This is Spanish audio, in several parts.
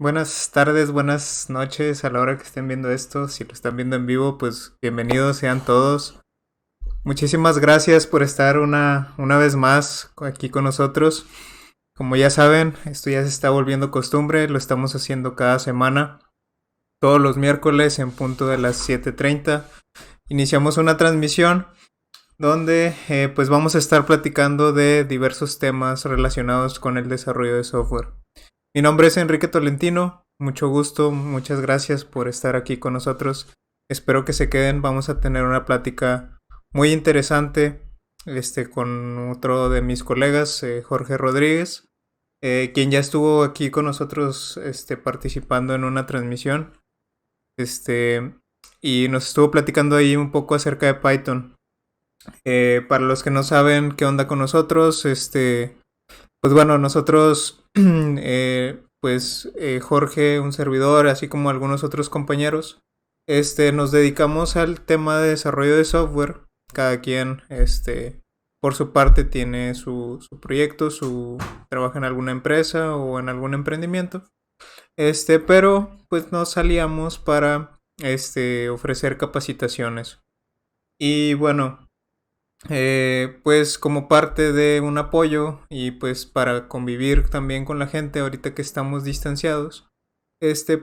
Buenas tardes, buenas noches a la hora que estén viendo esto. Si lo están viendo en vivo, pues bienvenidos sean todos. Muchísimas gracias por estar una vez más aquí con nosotros. Como ya saben, esto ya se está volviendo costumbre, lo estamos haciendo cada semana, todos los miércoles en punto de las 7:30. Iniciamos una transmisión donde pues vamos a estar platicando de diversos temas relacionados con el desarrollo de software. Mi nombre es Enrique Tolentino, mucho gusto, muchas gracias por estar aquí con nosotros. Espero que se queden, vamos a tener una plática muy interesante con otro de mis colegas, Jorge Rodríguez, quien ya estuvo aquí con nosotros participando en una transmisión este, y nos estuvo platicando ahí un poco acerca de Python. Para los que no saben qué onda con nosotros, pues bueno, nosotros, Jorge, un servidor, así como algunos otros compañeros, nos dedicamos al tema de desarrollo de software. Cada quien, por su parte tiene su proyecto, trabaja en alguna empresa o en algún emprendimiento. Pero pues nos salíamos para, ofrecer capacitaciones. Y bueno, pues como parte de un apoyo y pues para convivir también con la gente ahorita que estamos distanciados,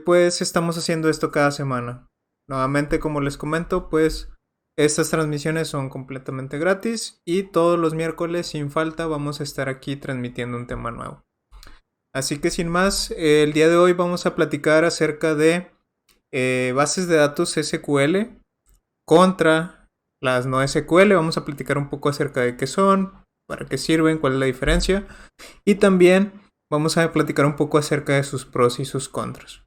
pues estamos haciendo esto cada semana. Nuevamente, como les comento, pues estas transmisiones son completamente gratis y todos los miércoles sin falta vamos a estar aquí transmitiendo un tema nuevo. Así que sin más, el día de hoy vamos a platicar acerca de bases de datos SQL contra las no SQL. Vamos a platicar un poco acerca de qué son, para qué sirven, cuál es la diferencia. Y también vamos a platicar un poco acerca de sus pros y sus contras.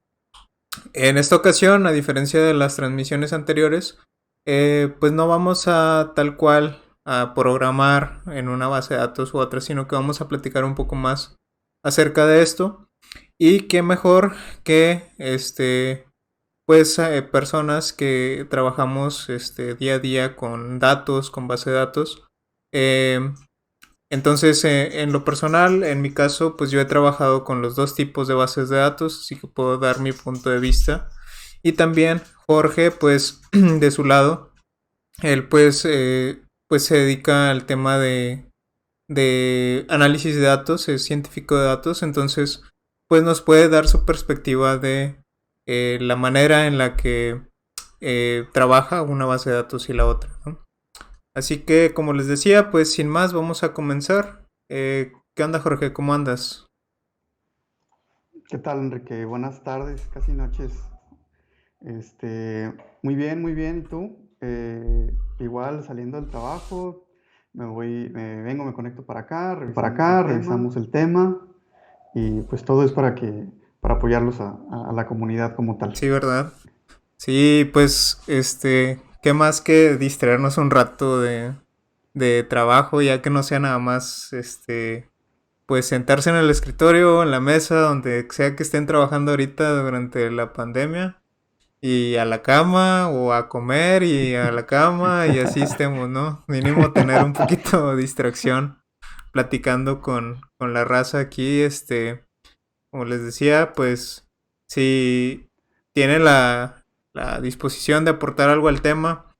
En esta ocasión, a diferencia de las transmisiones anteriores, pues no vamos a tal cual a programar en una base de datos u otra, sino que vamos a platicar un poco más acerca de esto. Y qué mejor que pues personas que trabajamos día a día con datos, con base de datos. Eh, entonces, en lo personal, en mi caso, pues yo he trabajado con los dos tipos de bases de datos, así que puedo dar mi punto de vista. Y también Jorge, pues de su lado, él pues se dedica al tema de análisis de datos, es científico de datos, entonces pues nos puede dar su perspectiva de la manera en la que trabaja una base de datos y la otra, ¿no? Así que como les decía, pues sin más vamos a comenzar. ¿Qué onda, Jorge? ¿Cómo andas? ¿Qué tal, Enrique? Buenas tardes, casi noches. Muy bien, muy bien. ¿Y tú? Igual saliendo del trabajo, me conecto para acá, revisamos el tema y pues todo es para apoyarlos a la comunidad como tal. Sí, ¿verdad? Sí, pues ¿qué más que distraernos un rato de trabajo, ya que no sea nada más pues sentarse en el escritorio, en la mesa, donde sea que estén trabajando ahorita durante la pandemia, y a la cama, o a comer, y a la cama, y así estemos, ¿no? Mínimo tener un poquito de distracción platicando con la raza aquí, como les decía, pues si tienen la disposición de aportar algo al tema,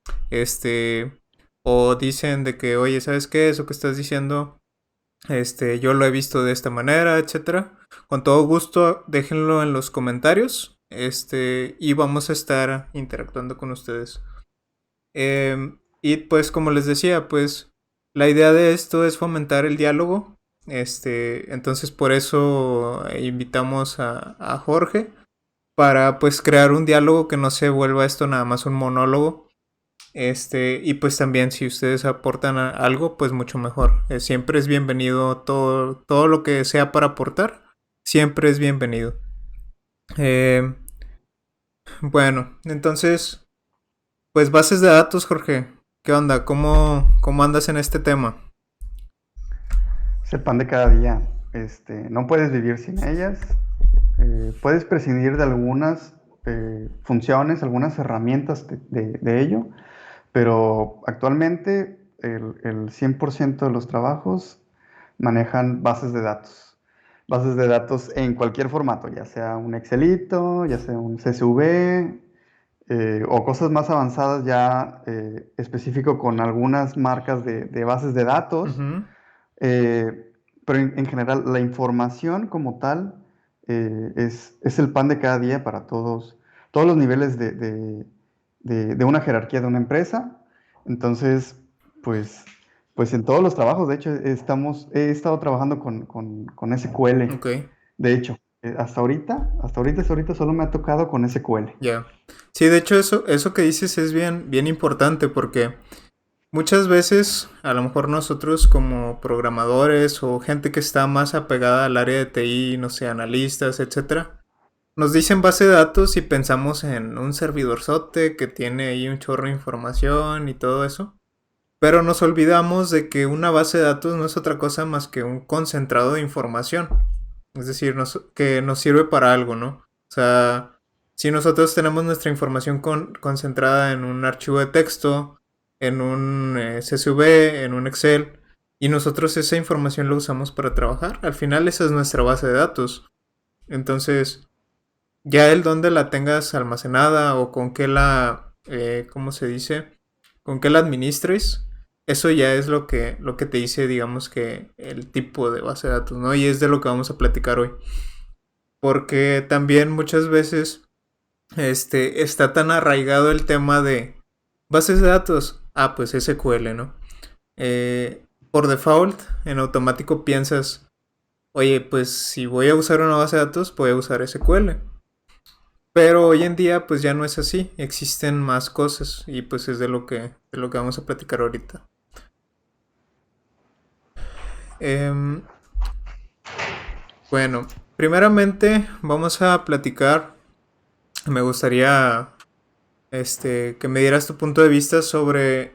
o dicen de que, oye, ¿sabes qué? Eso que estás diciendo yo lo he visto de esta manera, etcétera. Con todo gusto, déjenlo en los comentarios. Y vamos a estar interactuando con ustedes. Y pues como les decía, pues la idea de esto es fomentar el diálogo. Entonces por eso invitamos a Jorge para pues crear un diálogo que no se vuelva esto nada más un monólogo. Y pues también si ustedes aportan algo, pues mucho mejor. Siempre es bienvenido todo lo que sea para aportar, siempre es bienvenido. Eh, bueno, entonces, pues bases de datos, Jorge. ¿Qué onda? ¿Cómo andas en este tema? Es el pan de cada día. No puedes vivir sin ellas. Puedes prescindir de algunas funciones, algunas herramientas de ello, pero actualmente el 100% de los trabajos manejan bases de datos. bases de datos en cualquier formato, ya sea un Excelito, ya sea un CSV, o cosas más avanzadas ya específico con algunas marcas de bases de datos. Ujú. Pero en general la información como tal es el pan de cada día para todos los niveles de una jerarquía de una empresa. Entonces, pues, pues en todos los trabajos, de hecho, he estado trabajando con SQL. Ok, De hecho, hasta ahorita solo me ha tocado con SQL. ya. Sí, de hecho eso que dices es bien, bien importante porque muchas veces, a lo mejor nosotros como programadores o gente que está más apegada al área de TI, no sé, analistas, etcétera, nos dicen base de datos y pensamos en un servidorzote que tiene ahí un chorro de información y todo eso. Pero nos olvidamos de que una base de datos no es otra cosa más que un concentrado de información. Es decir, que nos sirve para algo, ¿no? O sea, si nosotros tenemos nuestra información concentrada en un archivo de texto, en un CSV, en un Excel, y nosotros esa información la usamos para trabajar, al final esa es nuestra base de datos. Entonces, ya el dónde la tengas almacenada o con qué ¿cómo se dice? Con qué la administres, eso ya es lo que te dice, digamos que el tipo de base de datos, ¿no? Y es de lo que vamos a platicar hoy. Porque también muchas veces está tan arraigado el tema de bases de datos. Ah, pues SQL, ¿no? Por default, en automático piensas, oye, pues si voy a usar una base de datos, voy a usar SQL. Pero hoy en día pues ya no es así, existen más cosas y pues es de lo que vamos a platicar ahorita. Em, bueno, primeramente vamos a platicar, me gustaría que me dieras tu punto de vista sobre,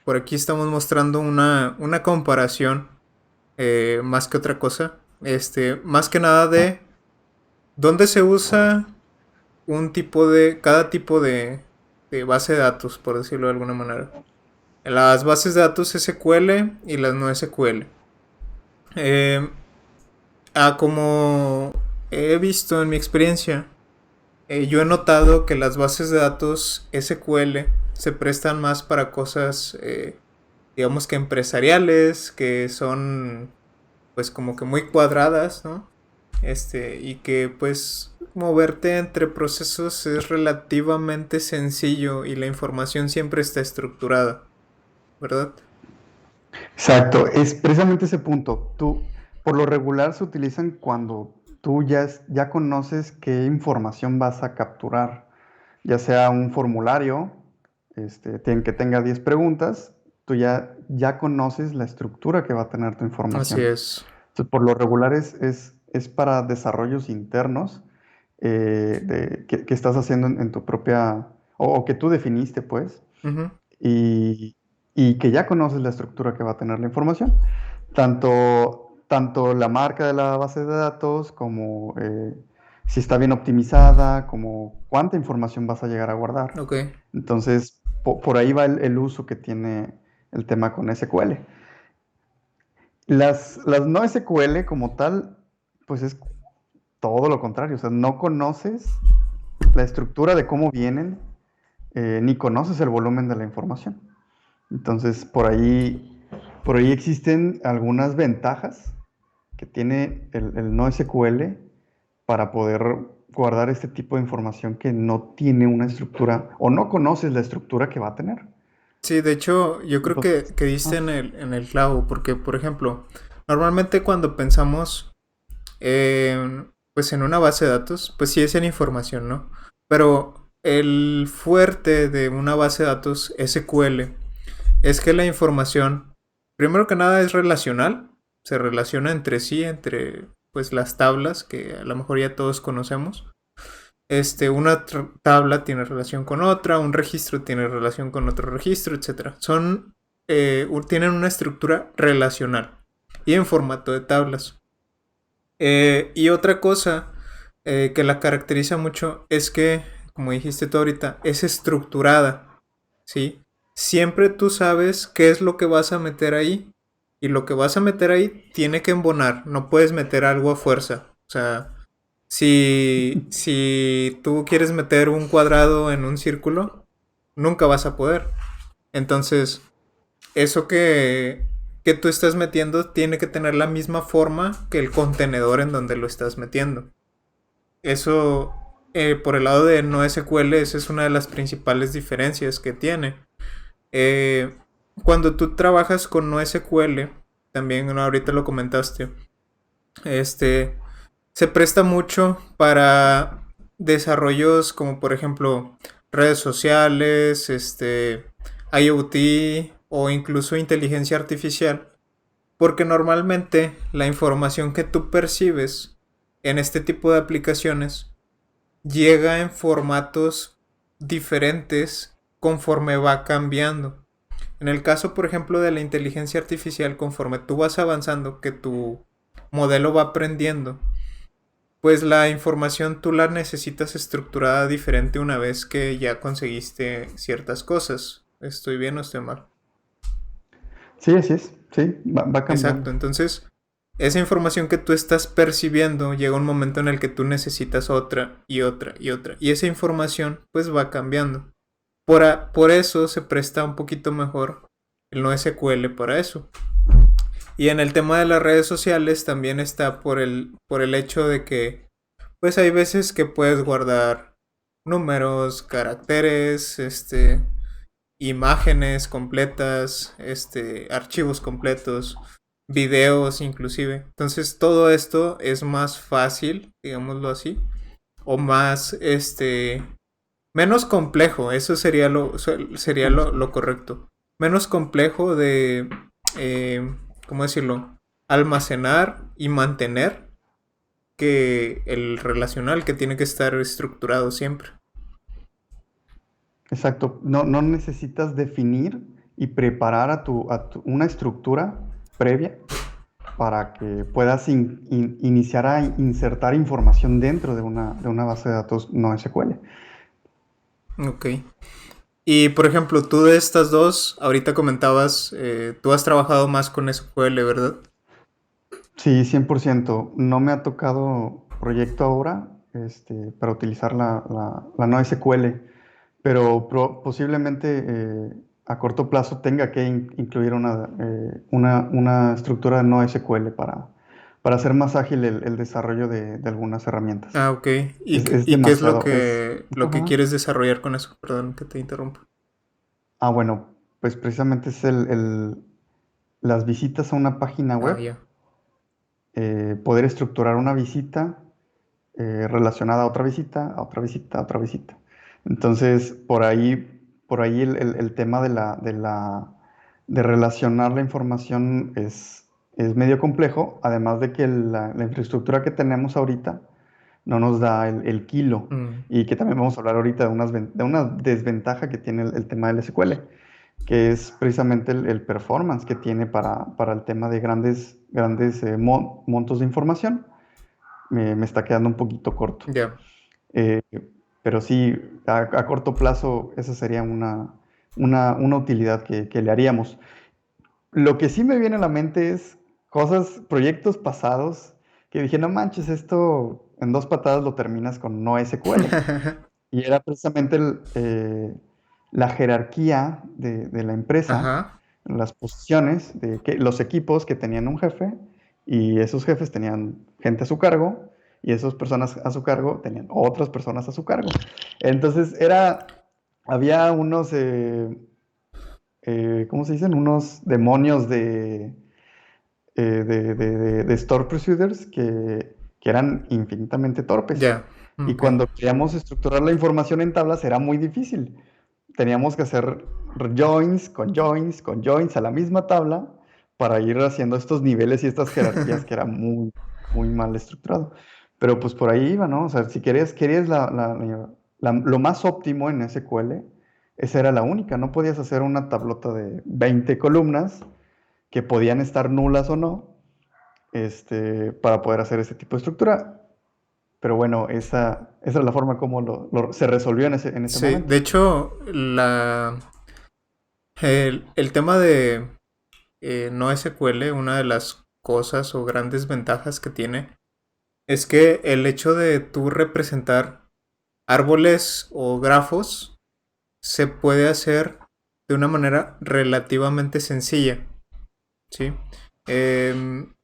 por aquí estamos mostrando una comparación más que otra cosa, más que nada de dónde se usa cada tipo de base de datos, por decirlo de alguna manera. Las bases de datos SQL y las no SQL. Eh, como he visto en mi experiencia, yo he notado que las bases de datos SQL se prestan más para cosas, digamos que empresariales, que son pues como que muy cuadradas, ¿no? Y que pues moverte entre procesos es relativamente sencillo y la información siempre está estructurada, ¿verdad? Exacto, es precisamente ese punto. Por lo regular se utilizan cuando tú ya conoces qué información vas a capturar, ya sea un formulario, que tenga 10 preguntas, tú ya conoces la estructura que va a tener tu Así información. es. Entonces, por lo regular es para desarrollos internos que estás haciendo en tu propia, o que tú definiste, pues, Ujú. y, y que ya conoces la estructura que va a tener la información. Tanto la marca de la base de datos como si está bien optimizada, como cuánta información vas a llegar a guardar. Ok. Entonces, por ahí va el uso que tiene el tema con SQL. Las no SQL como tal, pues es todo lo contrario. O sea, no conoces la estructura de cómo vienen, ni conoces el volumen de la información. Entonces, por ahí existen algunas ventajas que tiene el no SQL para poder guardar este tipo de información que no tiene una estructura o no conoces la estructura que va a tener. Sí, de hecho, yo creo que, Entonces, que diste ah, en el clavo, porque, por ejemplo, normalmente cuando pensamos pues en una base de datos, pues sí es en información, ¿no? Pero el fuerte de una base de datos SQL es que la información, primero que nada, es relacional, se relaciona entre sí, entre pues las tablas que a lo mejor ya todos conocemos. Una tabla tiene relación con otra, un registro tiene relación con otro registro, etcétera. Tienen una estructura relacional y en formato de tablas. Y otra cosa que la caracteriza mucho es que, como dijiste tú ahorita, es estructurada, ¿sí? Siempre tú sabes qué es lo que vas a meter ahí Y lo que vas a meter ahí tiene que embonar, no puedes meter algo a fuerza. O sea, si tú quieres meter un cuadrado en un círculo, nunca vas a poder. Entonces, eso que tú estás metiendo tiene que tener la misma forma que el contenedor en donde lo estás metiendo. Eso, por el lado de NoSQL, esa es una de las principales diferencias que tiene. Eh, Cuando tú trabajas con NoSQL, también ¿no? Ahorita lo comentaste, este, se presta mucho para desarrollos como por ejemplo redes sociales, IoT o incluso inteligencia artificial, porque normalmente la información que tú percibes en este tipo de aplicaciones llega en formatos diferentes conforme va cambiando. En el caso, por ejemplo, de la inteligencia artificial, conforme tú vas avanzando, que tu modelo va aprendiendo, pues la información tú la necesitas estructurada diferente una vez que ya conseguiste ciertas cosas. ¿Estoy bien o estoy mal? Sí, así es, sí, va Exacto, cambiando. entonces esa información que tú estás percibiendo llega un momento en el que tú necesitas otra y otra y otra. Y esa información pues va cambiando. Por eso se presta un poquito mejor el NoSQL para eso. Y en el tema de las redes sociales también está por el hecho de que pues hay veces que puedes guardar números, caracteres, imágenes completas, archivos completos, videos inclusive. Entonces todo esto es más fácil, digámoslo así, o más, menos complejo, eso sería Menos. lo correcto. Menos complejo de, ¿cómo decirlo? Almacenar y mantener que el relacional que tiene que estar estructurado siempre. Exacto, no necesitas definir y preparar una estructura previa para que puedas iniciar a insertar información dentro de una base de datos no SQL. Ok. Y por ejemplo, tú de estas dos, ahorita comentabas, tú has trabajado más con SQL, ¿verdad? Sí, 100%. No me ha tocado proyecto ahora para utilizar la no SQL, pero posiblemente a corto plazo tenga que incluir una estructura de no SQL para hacer más ágil el desarrollo de algunas herramientas. Ah, ok. Es Y qué es demasiado, lo que Ajá. quieres desarrollar con eso? Perdón que te interrumpa. Ah, bueno, pues precisamente es las visitas a una página Ah, web, ya. poder estructurar una visita relacionada a otra visita, a otra visita, a otra visita. Entonces, por ahí el tema de relacionar la información es medio complejo, además de que la infraestructura que tenemos ahorita no nos da el kilo, Mm, y que también vamos a hablar ahorita de una desventaja que tiene el tema del SQL, que es precisamente el performance que tiene para el tema de grandes montos de información. Me está quedando un poquito corto. ya. Eh, pero sí, a corto plazo esa sería una utilidad que le haríamos. Lo que sí me viene a la mente es proyectos pasados que dije, no manches, esto en dos patadas lo terminas con no SQL. Y era precisamente la jerarquía de la empresa, Ajá. las posiciones, los equipos que tenían un jefe, y esos jefes tenían gente a su cargo, y esas personas a su cargo tenían otras personas a su cargo. Entonces había unos, ¿cómo se dicen? Unos demonios de store procedures que eran infinitamente torpes. Ya. Y Ok. cuando queríamos estructurar la información en tablas era muy difícil. Teníamos que hacer joins a la misma tabla para ir haciendo estos niveles y estas jerarquías que era muy mal estructurado. Pero pues por ahí iba, ¿no? O sea, si querías lo más óptimo en SQL, esa era la única. No podías hacer una tablota de 20 columnas que podían estar nulas o no, para poder hacer ese tipo de estructura. Pero bueno, esa es la forma como se resolvió en ese Sí, momento. de hecho, el tema NoSQL, una de las cosas o grandes ventajas que tiene es que el hecho de tú representar árboles o grafos se puede hacer de una manera relativamente sencilla, ¿sí? Em,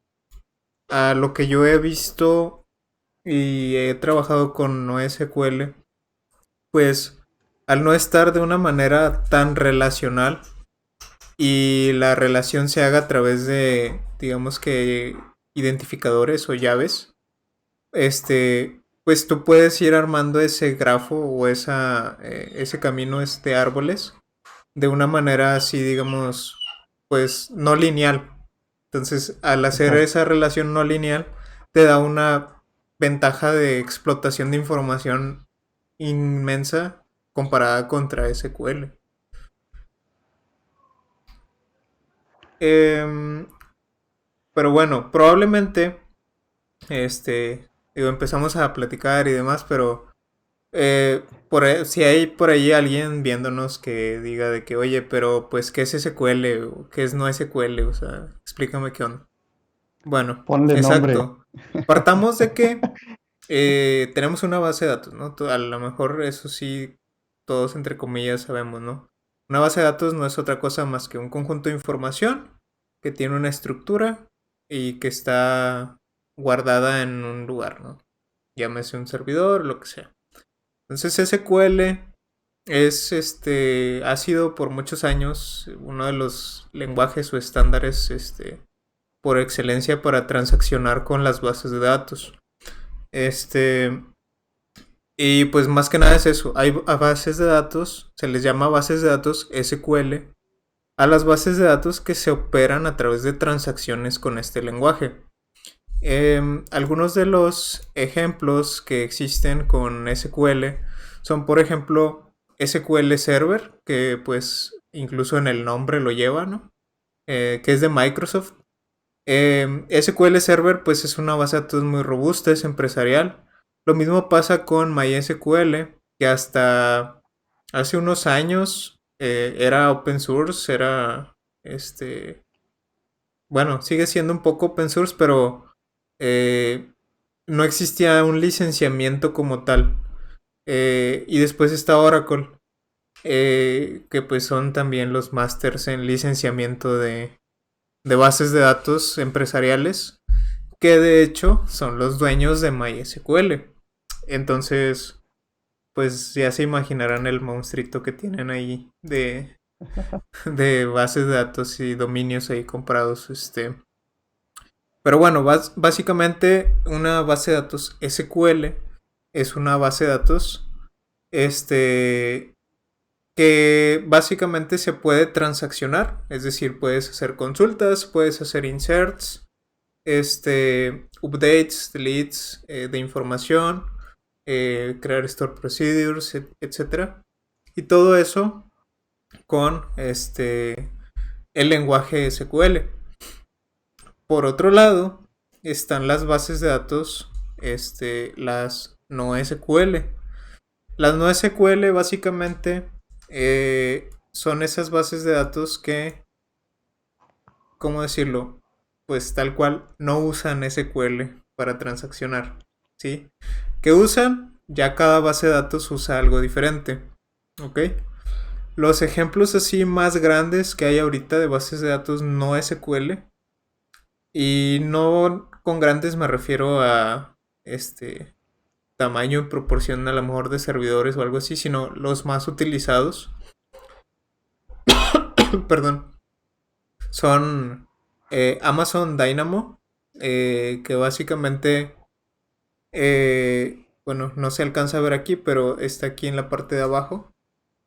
a lo que yo he visto y he trabajado con NoSQL, pues al no estar de una manera tan relacional y la relación se haga a través de, digamos que, identificadores o llaves, pues tú puedes ir armando ese grafo o ese camino de árboles de una manera así, digamos, pues no lineal. Entonces, al hacer Exacto. esa relación no lineal, te da una ventaja de explotación de información inmensa comparada contra SQL. Em, pero bueno, probablemente, empezamos a platicar y demás, pero si hay por ahí alguien viéndonos que diga de que, oye, pero pues, ¿qué es SQL? ¿O qué es no SQL? O sea, explícame qué onda. Bueno, Ponle nombre. exacto. Partamos de que tenemos una base de datos, ¿no? A lo mejor eso sí, todos entre comillas sabemos, ¿no? Una base de datos no es otra cosa más que un conjunto de información que tiene una estructura y que está guardada en un lugar, ¿no? Llámese un servidor, lo que sea. Entonces SQL ha sido por muchos años uno de los lenguajes o estándares, por excelencia para transaccionar con las bases de datos. Este, y pues más que nada es eso. Hay a bases de datos, se les llama bases de datos SQL, a las bases de datos que se operan a través de transacciones con este lenguaje. Algunos de los ejemplos que existen con SQL son, por ejemplo, SQL Server, que pues incluso en el nombre lo lleva, ¿no? Que es de Microsoft. SQL Server pues es una base de datos muy robusta, es empresarial. Lo mismo pasa con MySQL, que hasta hace unos años era open source, bueno, sigue siendo un poco open source, pero eh, no existía un licenciamiento como tal. Y después está Oracle, que pues son también los masters en licenciamiento de bases de datos empresariales, que de hecho son los dueños de MySQL. Entonces, pues ya se imaginarán el monstruito que tienen ahí de bases de datos y dominios ahí comprados. Pero bueno, básicamente una base de datos SQL es una base de datos este, que básicamente se puede transaccionar, es decir, puedes hacer consultas, puedes hacer inserts, updates, deletes de información, crear store procedures, etcétera. Y todo eso con el lenguaje SQL. Por otro lado, están las bases de datos, las no SQL. Las no SQL básicamente son esas bases de datos que, ¿cómo decirlo? Pues tal cual no usan SQL para transaccionar, ¿sí? ¿Qué usan? Ya cada base de datos usa algo diferente, ¿ok? Los ejemplos así más grandes que hay ahorita de bases de datos no SQL, y no con grandes me refiero a tamaño en proporción a lo mejor de servidores o algo así, sino los más utilizados, perdón, son Amazon Dynamo, que básicamente, bueno, no se alcanza a ver aquí, pero está aquí en la parte de abajo,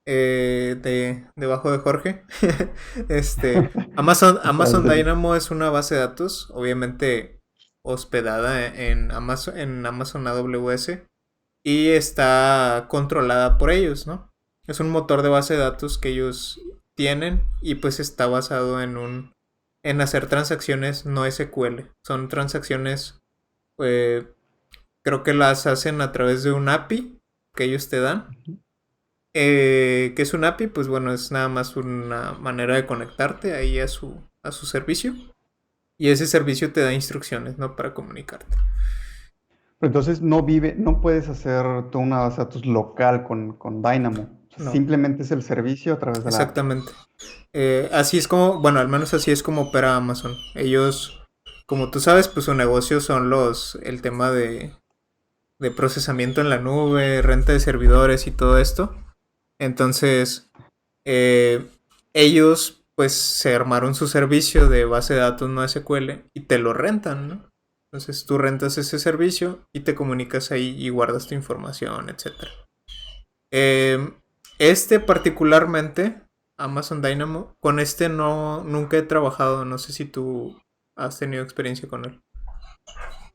debajo de Jorge. Amazon Sale. Dynamo es una base de datos, obviamente hospedada en Amazon AWS y está controlada por ellos, ¿no? Es un motor de base de datos que ellos tienen y pues está basado en hacer transacciones no SQL. Son transacciones, eh, creo que las hacen a través de un API que ellos te dan. ¿Qué es un API? Pues bueno, es nada más una manera de conectarte ahí a su servicio y ese servicio te da instrucciones, ¿no? Para comunicarte. Pero entonces no puedes hacer tú una base de datos local con Dynamo. O sea, No, simplemente es el servicio a través de la API. exactamente. Así es como, bueno, al menos así es como opera Amazon. Ellos, como tú sabes, pues su negocio son el tema de procesamiento en la nube, renta de servidores y todo esto. Entonces, eh, ellos pues se armaron su servicio de base de datos no SQL y te lo rentan, ¿no? Entonces tú rentas ese servicio y te comunicas ahí y guardas tu información, etcétera. Eh, este particularmente, Amazon Dynamo, con este no nunca he trabajado, no sé si tú has tenido experiencia con él.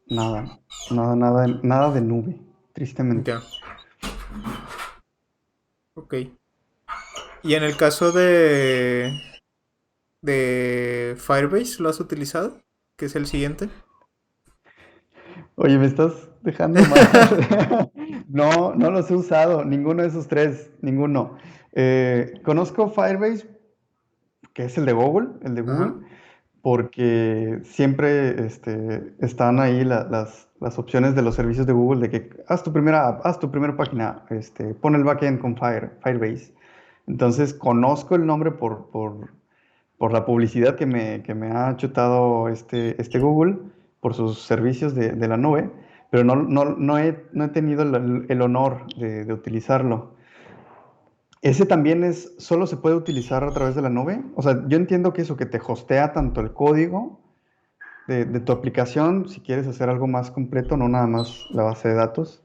Nada, nada de nube, tristemente. Ya, ok. Y en el caso de Firebase, ¿lo has utilizado? Que es el siguiente. Oye, me estás dejando mal. No, no los he usado, ninguno de esos tres, ninguno. Conozco Firebase, que es el de Ajá. Google, porque siempre están ahí las opciones de los servicios de Google de que haz tu primera app, haz tu primera página, pon el backend con Firebase. Entonces conozco el nombre por la publicidad que me ha chutado este Google por sus servicios de la nube, pero no he tenido el honor de utilizarlo. ¿Ese también solo se puede utilizar a través de la nube? O sea, yo entiendo que eso, que te hostea tanto el código de tu aplicación, si quieres hacer algo más completo, no nada más la base de datos,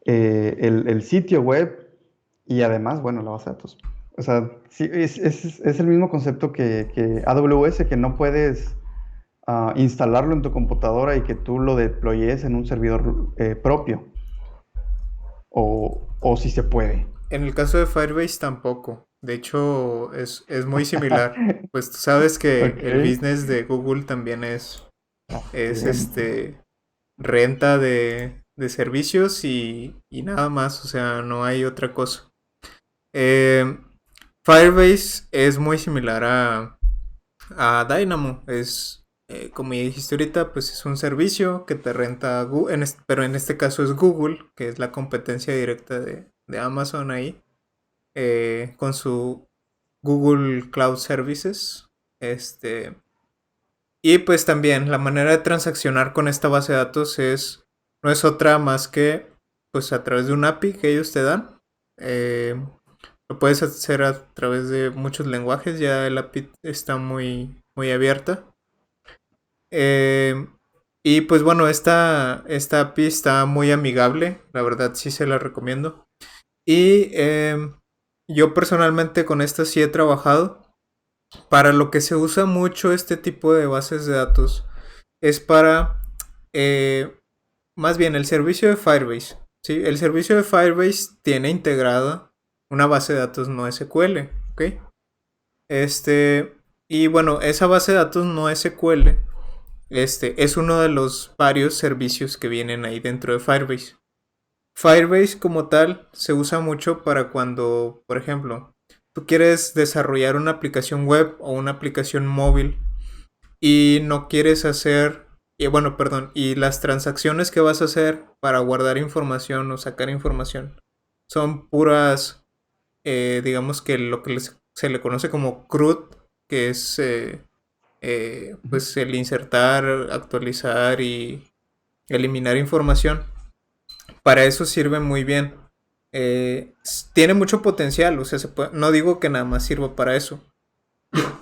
el sitio web y además, bueno, la base de datos. O sea, sí, es el mismo concepto que AWS, que no puedes instalarlo en tu computadora y que tú lo deployes en un servidor propio, o si se puede. En el caso de Firebase tampoco. De hecho, es muy similar. Pues tú sabes que Ok, el business de Google también es bien. renta de servicios y nada más. O sea, no hay otra cosa. Eh, Firebase es muy similar a Dynamo. Como ya dijiste ahorita, pues es un servicio que te renta Google, pero en este caso es Google, que es la competencia directa de Amazon ahí, con su Google Cloud Services. Este, y pues también la manera de transaccionar con esta base de datos no es otra más que pues a través de un API que ellos te dan. Eh, lo puedes hacer a través de muchos lenguajes, ya el API está muy abierta. Eh, y pues bueno, esta API está muy amigable, la verdad sí se la recomiendo. Y yo personalmente con esta sí he trabajado. Para lo que se usa mucho este tipo de bases de datos es para, eh, más bien el servicio de Firebase. ¿Sí? El servicio de Firebase tiene integrada una base de datos no SQL. ¿Ok? Y bueno, esa base de datos no SQL es uno de los varios servicios que vienen ahí dentro de Firebase. Firebase como tal se usa mucho para cuando, por ejemplo, tú quieres desarrollar una aplicación web o una aplicación móvil y no quieres hacer, y bueno, perdón, y las transacciones que vas a hacer para guardar información o sacar información son puras, digamos que lo que se le conoce como CRUD, que es Ujú. pues el insertar, actualizar y eliminar información. Para eso sirve muy bien. Tiene mucho potencial, o sea, no digo que nada más sirva para eso.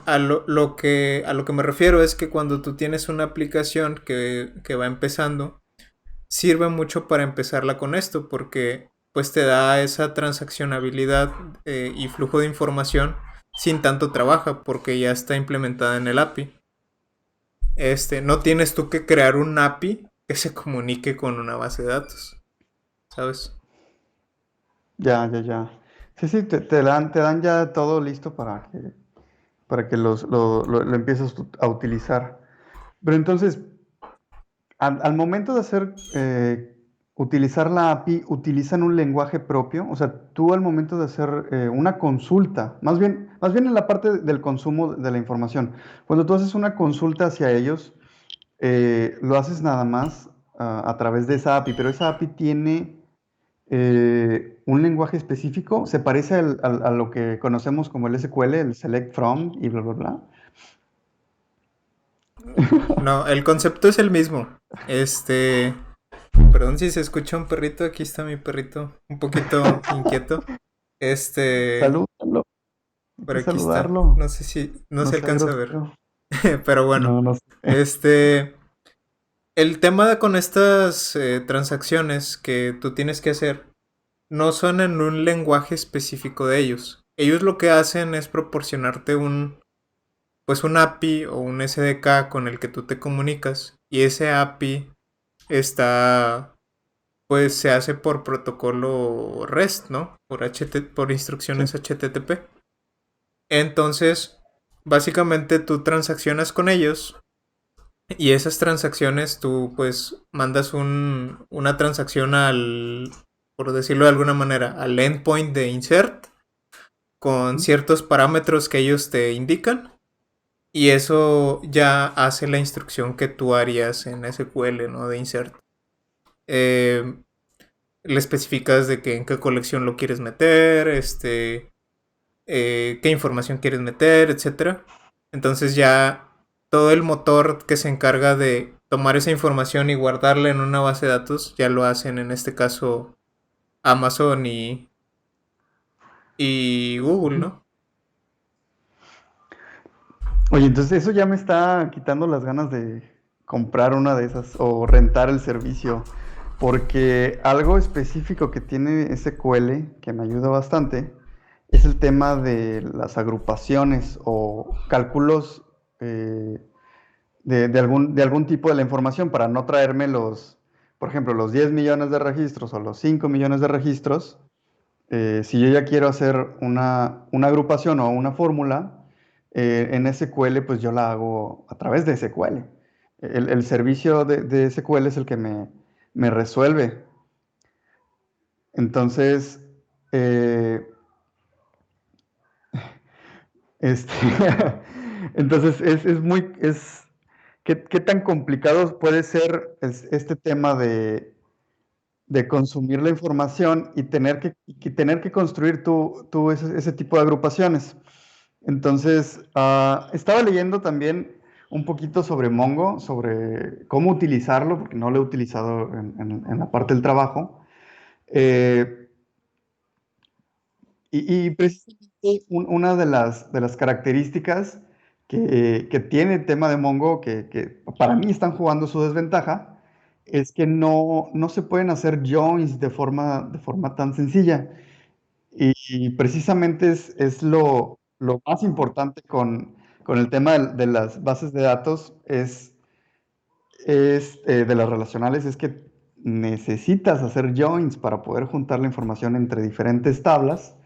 A lo que me refiero es que cuando tú tienes una aplicación que va empezando, sirve mucho para empezarla con esto, porque pues te da esa transaccionabilidad y flujo de información sin tanto trabajo, porque ya está implementada en el API. No tienes tú que crear un API que se comunique con una base de datos, ¿sabes? Ya, ya, ya. Sí, sí, te dan ya todo listo para que lo empieces a utilizar. Pero entonces, al momento de hacer utilizar la API, utilizan un lenguaje propio. O sea, tú al momento de hacer una consulta, más bien en la parte del consumo de la información, cuando tú haces una consulta hacia ellos, lo haces nada más a través de esa API, pero esa API tiene un lenguaje específico, se parece a lo que conocemos como el SQL, el Select From y bla, bla, bla. No, el concepto es el mismo. Perdón si se escucha un perrito, aquí está mi perrito, un poquito inquieto. Este, Salúdalo, hay por que aquí está. saludarlo. No sé si, no No se sea alcanza a ver. grosero. Pero bueno, No, no sé. este, el tema con estas transacciones que tú tienes que hacer no son en un lenguaje específico de ellos. Ellos lo que hacen es proporcionarte pues un API o un SDK con el que tú te comunicas y ese API está, pues se hace por protocolo REST, ¿no? Por Sí. instrucciones HTTP. Entonces, básicamente tú transaccionas con ellos y esas transacciones tú pues mandas una transacción por decirlo de alguna manera, al endpoint de insert con Ujú. ciertos parámetros que ellos te indican y eso ya hace la instrucción que tú harías en SQL, ¿no? De insert. Eh, Le especificas de que en qué colección lo quieres meter, qué información quieres meter, etcétera. Entonces ya todo el motor que se encarga de tomar esa información y guardarla en una base de datos ya lo hacen en este caso Amazon y Google, Ujú. ¿no? Oye, entonces eso ya me está quitando las ganas de comprar una de esas o rentar el servicio, porque algo específico que tiene SQL que me ayuda bastante es el tema de las agrupaciones o cálculos eh, de algún tipo de la información para no traerme por ejemplo, los 10 millones de registros o los 5 millones de registros. Si yo ya quiero hacer una agrupación o una fórmula en SQL, pues yo la hago a través de SQL. El servicio de SQL es el que me resuelve. Entonces, eh, este, entonces ¿qué tan complicado puede ser este tema de consumir la información y tener que construir tú ese tipo de agrupaciones? Entonces, estaba leyendo también un poquito sobre Mongo, sobre cómo utilizarlo, porque no lo he utilizado en la parte del trabajo. Eh, y precisamente una de las características que tiene el tema de Mongo, que para mí están jugando su desventaja, es que no se pueden hacer joins de forma tan sencilla. Y precisamente es lo más importante con el tema de las bases de datos, de las relacionales, es que necesitas hacer joins para poder juntar la información entre diferentes tablas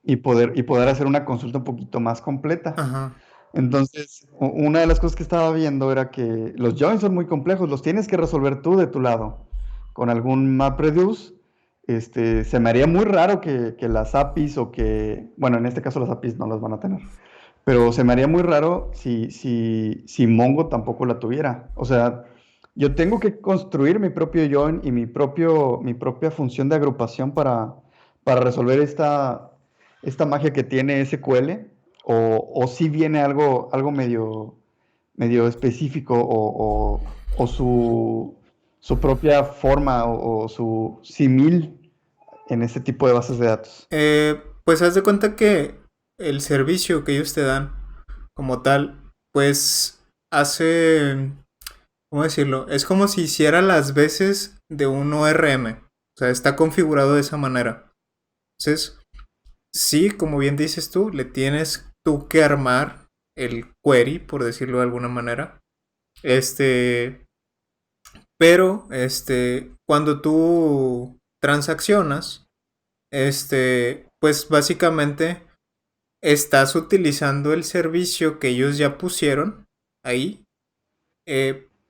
y poder hacer una consulta un poquito más completa. Ajá. Entonces, una de las cosas que estaba viendo era que los joins son muy complejos, los tienes que resolver tú de tu lado con algún MapReduce. Se me haría muy raro que las APIs bueno, en este caso las APIs no las van a tener, pero se me haría muy raro si Mongo tampoco la tuviera. O sea, yo tengo que construir mi propio join y mi propia función de agrupación para resolver esta magia que tiene SQL, o si viene algo medio específico o su propia forma o su simil en este tipo de bases de datos. Pues haz de cuenta que el servicio que ellos te dan como tal, pues hace, ¿cómo decirlo? Es como si hiciera las veces de un ORM. O sea, está configurado de esa manera. Entonces, sí, como bien dices tú, le tienes tú que armar el query, por decirlo de alguna manera. Este, pero, cuando tú transaccionas, pues básicamente estás utilizando el servicio que ellos ya pusieron ahí,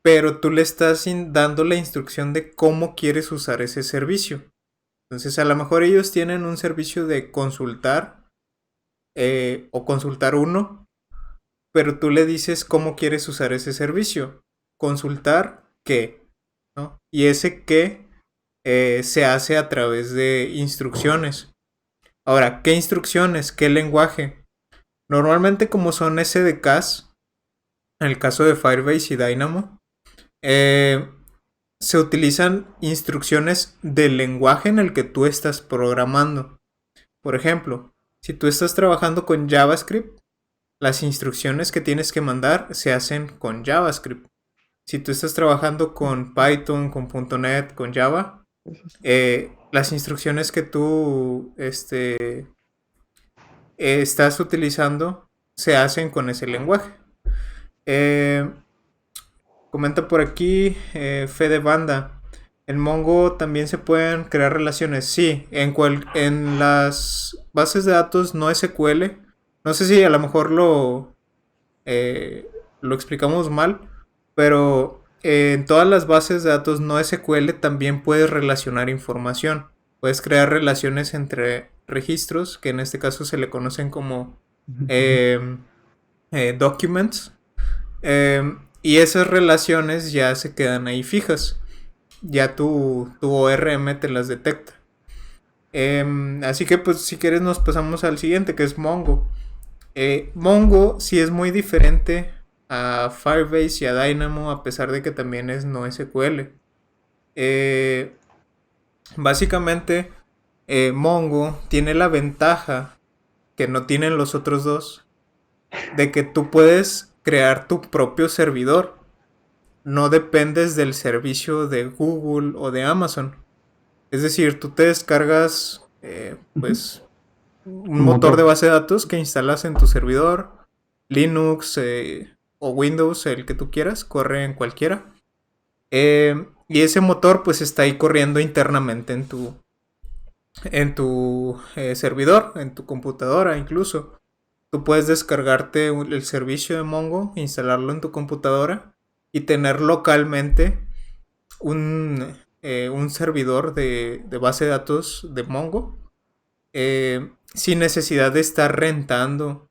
pero tú le estás dando la instrucción de cómo quieres usar ese servicio. Entonces, a lo mejor ellos tienen un servicio de consultar o consultar uno, pero tú le dices cómo quieres usar ese servicio. Consultar qué, ¿no? Y ese qué se hace a través de instrucciones. Ahora, ¿qué instrucciones? ¿Qué lenguaje? Normalmente como son SDKs, en el caso de Firebase y Dynamo, eh, se utilizan instrucciones del lenguaje en el que tú estás programando. Por ejemplo, si tú estás trabajando con JavaScript, las instrucciones que tienes que mandar se hacen con JavaScript. Si tú estás trabajando con Python, con .NET, con Java, las instrucciones que tú estás utilizando se hacen con ese lenguaje. Comenta por aquí Fede Banda. En Mongo también se pueden crear relaciones. Sí, en las bases de datos no SQL. No sé si a lo mejor lo explicamos mal, pero en todas las bases de datos no SQL también puedes relacionar información. Puedes crear relaciones entre registros, que en este caso se le conocen como documents. Y esas relaciones ya se quedan ahí fijas. Ya tu ORM te las detecta. Así que pues si quieres nos pasamos al siguiente, que es Mongo. Mongo sí es muy diferente a Firebase y a Dynamo, a pesar de que también es no SQL. Básicamente, Mongo tiene la ventaja que no tienen los otros dos, de que tú puedes crear tu propio servidor. No dependes del servicio de Google o de Amazon. Es decir, tú te descargas pues un motor de base de datos que instalas en tu servidor, Linux o Windows, el que tú quieras, corre en cualquiera. Y ese motor pues está ahí corriendo internamente en tu servidor, en tu computadora incluso. Tú puedes descargarte el servicio de Mongo, instalarlo en tu computadora y tener localmente un servidor de base de datos de Mongo sin necesidad de estar rentando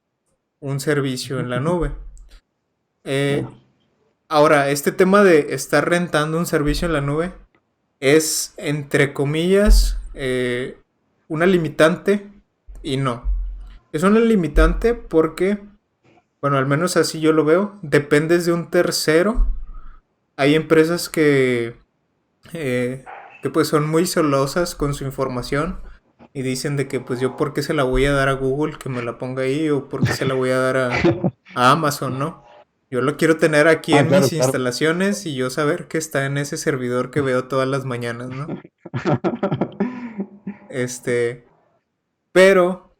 un servicio en la nube. Ahora, este tema de estar rentando un servicio en la nube es, entre comillas, una limitante y no. Es una limitante porque, bueno, al menos así yo lo veo, dependes de un tercero. Hay empresas que pues son muy celosas con su información y dicen de que pues yo por qué se la voy a dar a Google que me la ponga ahí o por qué se la voy a dar a Amazon, ¿no? Yo lo quiero tener aquí en Claro, mis claro. instalaciones y yo saber que está en ese servidor que veo todas las mañanas, ¿no? Este, pero,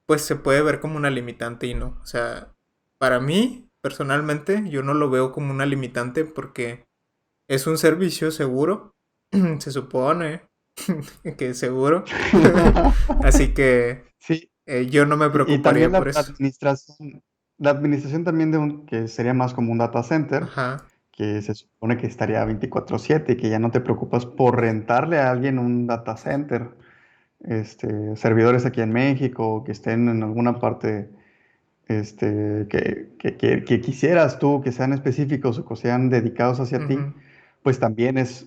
pues se puede ver como una limitante y no. O sea, para mí, personalmente, yo no lo veo como una limitante porque es un servicio seguro, se supone que es seguro. Así que Sí, yo no me y también preocuparía por eso. la administración también de un, que sería más como un data center, Ajá. que se supone que estaría 24/7 y que ya no te preocupas por rentarle a alguien un data center, servidores aquí en México, que estén en alguna parte, que quisieras tú que sean específicos o que sean dedicados hacia ti, Ujú. pues también es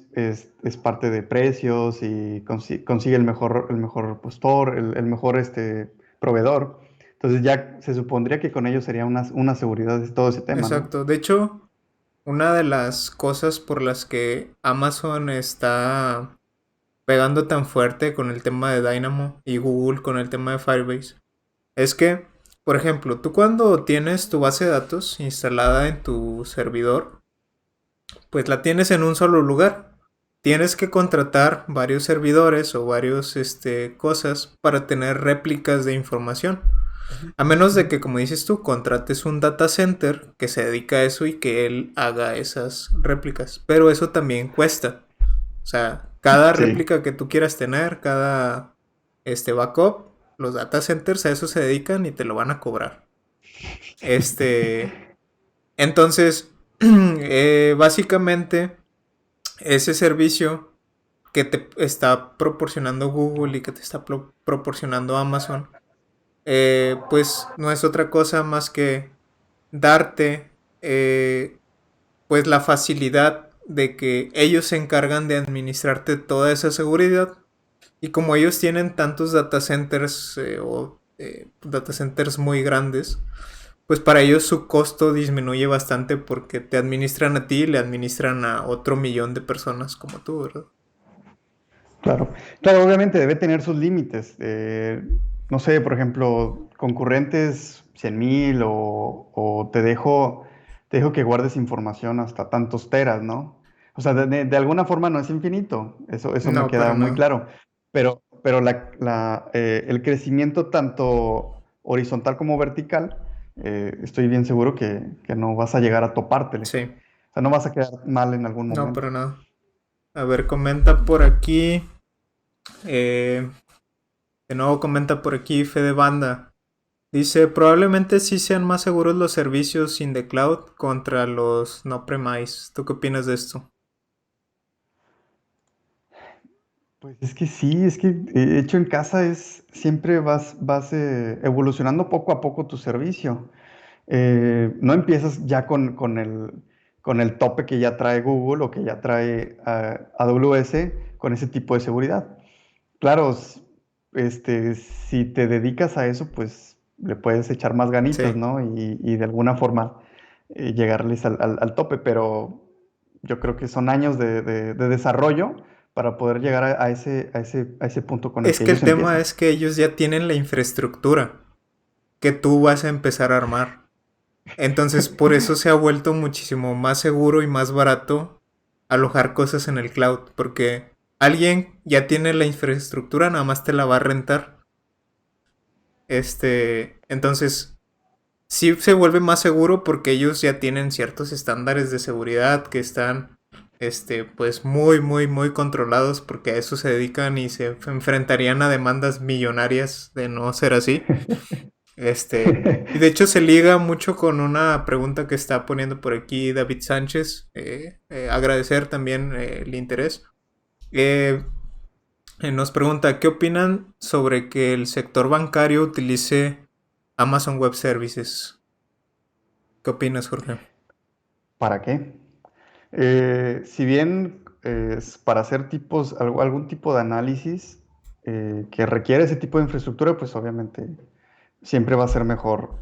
parte de precios y consigue el mejor postor, el mejor proveedor. Entonces ya se supondría que con ellos sería una seguridad de todo ese tema, ¿no? Exacto. De hecho, una de las cosas por las que Amazon está pegando tan fuerte con el tema de Dynamo y Google con el tema de Firebase es que, por ejemplo, tú cuando tienes tu base de datos instalada en tu servidor, pues la tienes en un solo lugar. Tienes que contratar varios servidores o varios cosas para tener réplicas de información. A menos de Ujú. que, como dices tú, contrates un data center que se dedica a eso y que él haga esas réplicas. Pero eso también cuesta. O sea, cada Sí. réplica que tú quieras tener, cada backup, los data centers a eso se dedican y te lo van a cobrar. Este, entonces, Básicamente, ese servicio que te está proporcionando Google y que te está proporcionando Amazon, pues no es otra cosa más que darte pues la facilidad de que ellos se encargan de administrarte toda esa seguridad. Y como ellos tienen tantos data centers data centers muy grandes, pues para ellos su costo disminuye bastante porque te administran a ti y le administran a otro millón de personas como tú, ¿verdad? Claro, claro, obviamente debe tener sus límites. No sé, por ejemplo, concurrentes 100,000 o te dejo que guardes información hasta tantos teras, ¿no? O sea, de alguna forma no es infinito, eso me No, queda para muy nada. claro. Pero el crecimiento tanto horizontal como vertical, estoy bien seguro que no vas a llegar a topártele. Sí, O sea, no vas a quedar mal en algún no, momento. para nada. A ver, comenta por aquí. eh, de nuevo comenta por aquí Fede Banda. Dice, probablemente sí sean más seguros los servicios in the cloud contra los no premise. ¿Tú qué opinas de esto? Pues es que sí, es que hecho en casa es siempre vas evolucionando poco a poco tu servicio. No empiezas ya con el tope que ya trae Google o que ya trae AWS con ese tipo de seguridad. Claro, si te dedicas a eso, pues le puedes echar más ganitas, Sí. ¿no? Y de alguna forma llegarles al tope, pero yo creo que son años de desarrollo para poder llegar a ese punto con el Es que que el ellos tema empiezan. es que ellos ya tienen la infraestructura que tú vas a empezar a armar. Entonces, por eso se ha vuelto muchísimo más seguro y más barato alojar cosas en el cloud, porque alguien ya tiene la infraestructura, nada más te la va a rentar. Entonces, sí se vuelve más seguro porque ellos ya tienen ciertos estándares de seguridad que están, pues muy, muy, muy controlados porque a eso se dedican y se enfrentarían a demandas millonarias de no ser así. Y de hecho se liga mucho con una pregunta que está poniendo por aquí David Sánchez. Agradecer también el interés. Eh, Nos pregunta, ¿qué opinan sobre que el sector bancario utilice Amazon Web Services? ¿Qué opinas, Jorge? ¿Para qué? Si bien es para hacer algún tipo de análisis que requiere ese tipo de infraestructura, pues obviamente siempre va a ser mejor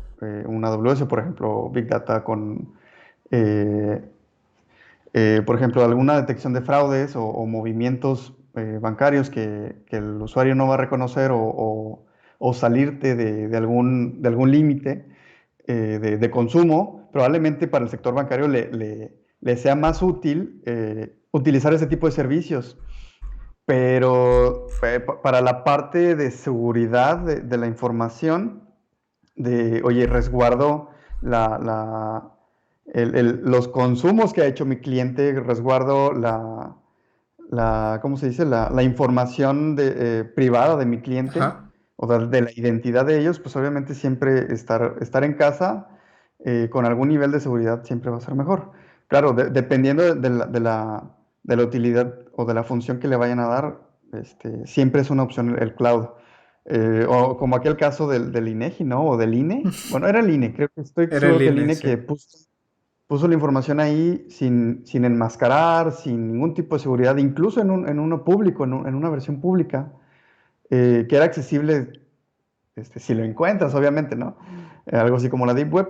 una AWS, por ejemplo, Big Data con, eh, por ejemplo, alguna detección de fraudes o movimientos bancarios que el usuario no va a reconocer o salirte de algún límite de consumo, probablemente para el sector bancario le sea más útil utilizar ese tipo de servicios. Pero para la parte de seguridad de la información, oye, resguardo la, la- los consumos que ha hecho mi cliente, resguardo ¿cómo se dice? La información privada de mi cliente Ajá. o de la identidad de ellos, pues obviamente siempre estar en casa con algún nivel de seguridad siempre va a ser mejor. Claro, dependiendo de la utilidad o de la función que le vayan a dar, siempre es una opción el cloud. O como aquel caso del INEGI, ¿no? O del INE. Bueno, era el INE, creo que estoy Era el seguro que el INE, INE sí. que puso la información ahí sin enmascarar, sin ningún tipo de seguridad, incluso en uno público, en una versión pública, que era accesible si lo encuentras, obviamente, ¿no? Algo así como la Deep Web.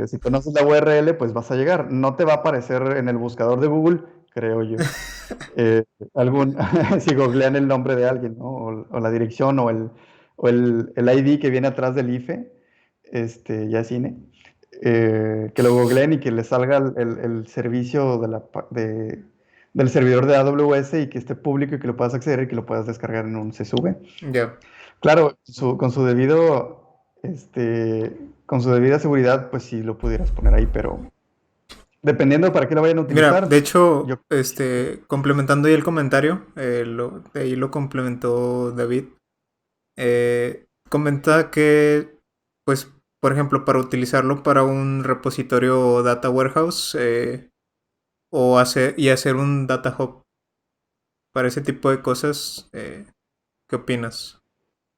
Si conoces la URL, pues vas a llegar. No te va a aparecer en el buscador de Google, creo yo. Eh, si googlean el nombre de alguien, ¿no? O la dirección o el ID que viene atrás del IFE, ya cine, que lo googleen y que les salga el servicio del servidor de AWS y que esté público y que lo puedas acceder y que lo puedas descargar en un CSV. Ya. Claro, con su debida seguridad, pues sí lo pudieras poner ahí, pero dependiendo de para qué lo vayan a Mira, de utilizar, yo hecho, complementando ahí el comentario, de ahí lo complementó David. Comenta que, pues, por ejemplo, para utilizarlo para un repositorio data warehouse hacer un data hub. Para ese tipo de cosas, ¿qué opinas?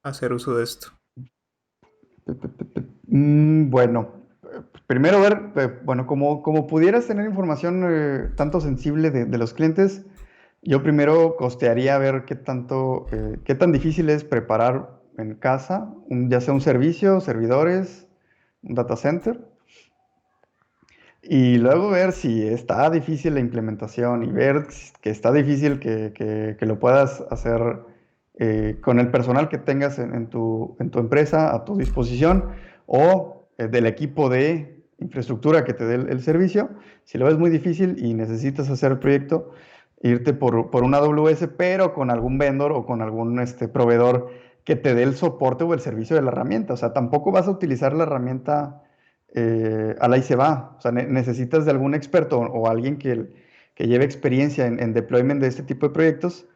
Hacer uso de esto. Bueno, primero ver, bueno, como pudieras tener información tanto sensible de los clientes, yo primero costearía ver qué tan difícil es preparar en casa, ya sea un servicio, servidores, un data center, y luego ver si está difícil la implementación y ver que está difícil que lo puedas hacer con el personal que tengas en tu empresa a tu disposición o del equipo de infraestructura que te dé el servicio. Si lo ves muy difícil y necesitas hacer el proyecto, irte por una AWS, pero con algún vendor o con algún proveedor que te dé el soporte o el servicio de la herramienta. O sea, tampoco vas a utilizar la herramienta a la y se va. O sea, necesitas de algún experto o alguien que lleve experiencia en deployment de este tipo de proyectos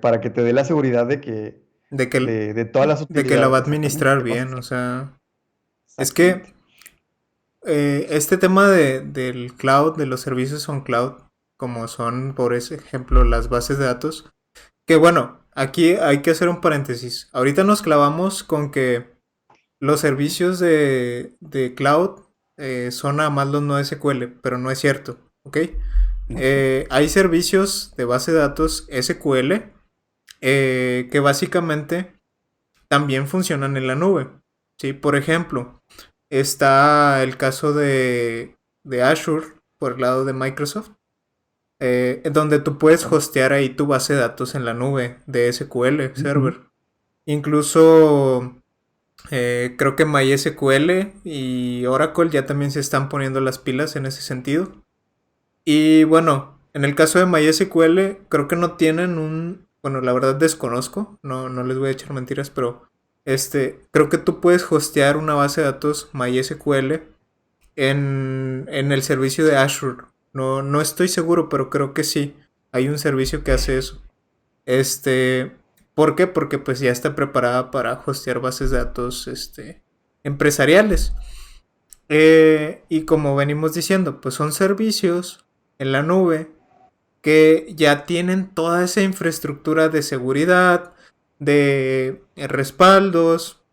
para que te dé la seguridad de que De que, de todas las de que la va utilidades, a exactamente, administrar que vas a bien, o hacer. sea, es que Exactamente. este tema del cloud, de los servicios on cloud, como son, por ejemplo, las bases de datos, que bueno, aquí hay que hacer un paréntesis. Ahorita nos clavamos con que los servicios de cloud son nada más los no SQL, pero no es cierto, ¿ok? No es cierto. Hay servicios de base de datos SQL que básicamente también funcionan en la nube, ¿sí? Por ejemplo, está el caso de Azure por el lado de Microsoft, en donde tú puedes Claro. hostear ahí tu base de datos en la nube de SQL Ujú. Server. Incluso creo que MySQL y Oracle ya también se están poniendo las pilas en ese sentido. Y bueno, en el caso de MySQL, creo que no tienen un. Bueno, la verdad desconozco, no les voy a echar mentiras, pero creo que tú puedes hostear una base de datos MySQL en el servicio de Azure. No estoy seguro, pero creo que sí. Hay un servicio que hace eso. Este, ¿Por qué? Porque pues ya está preparada para hostear bases de datos empresariales. Y como venimos diciendo, pues son servicios en la nube que ya tienen toda esa infraestructura de seguridad, de respaldos,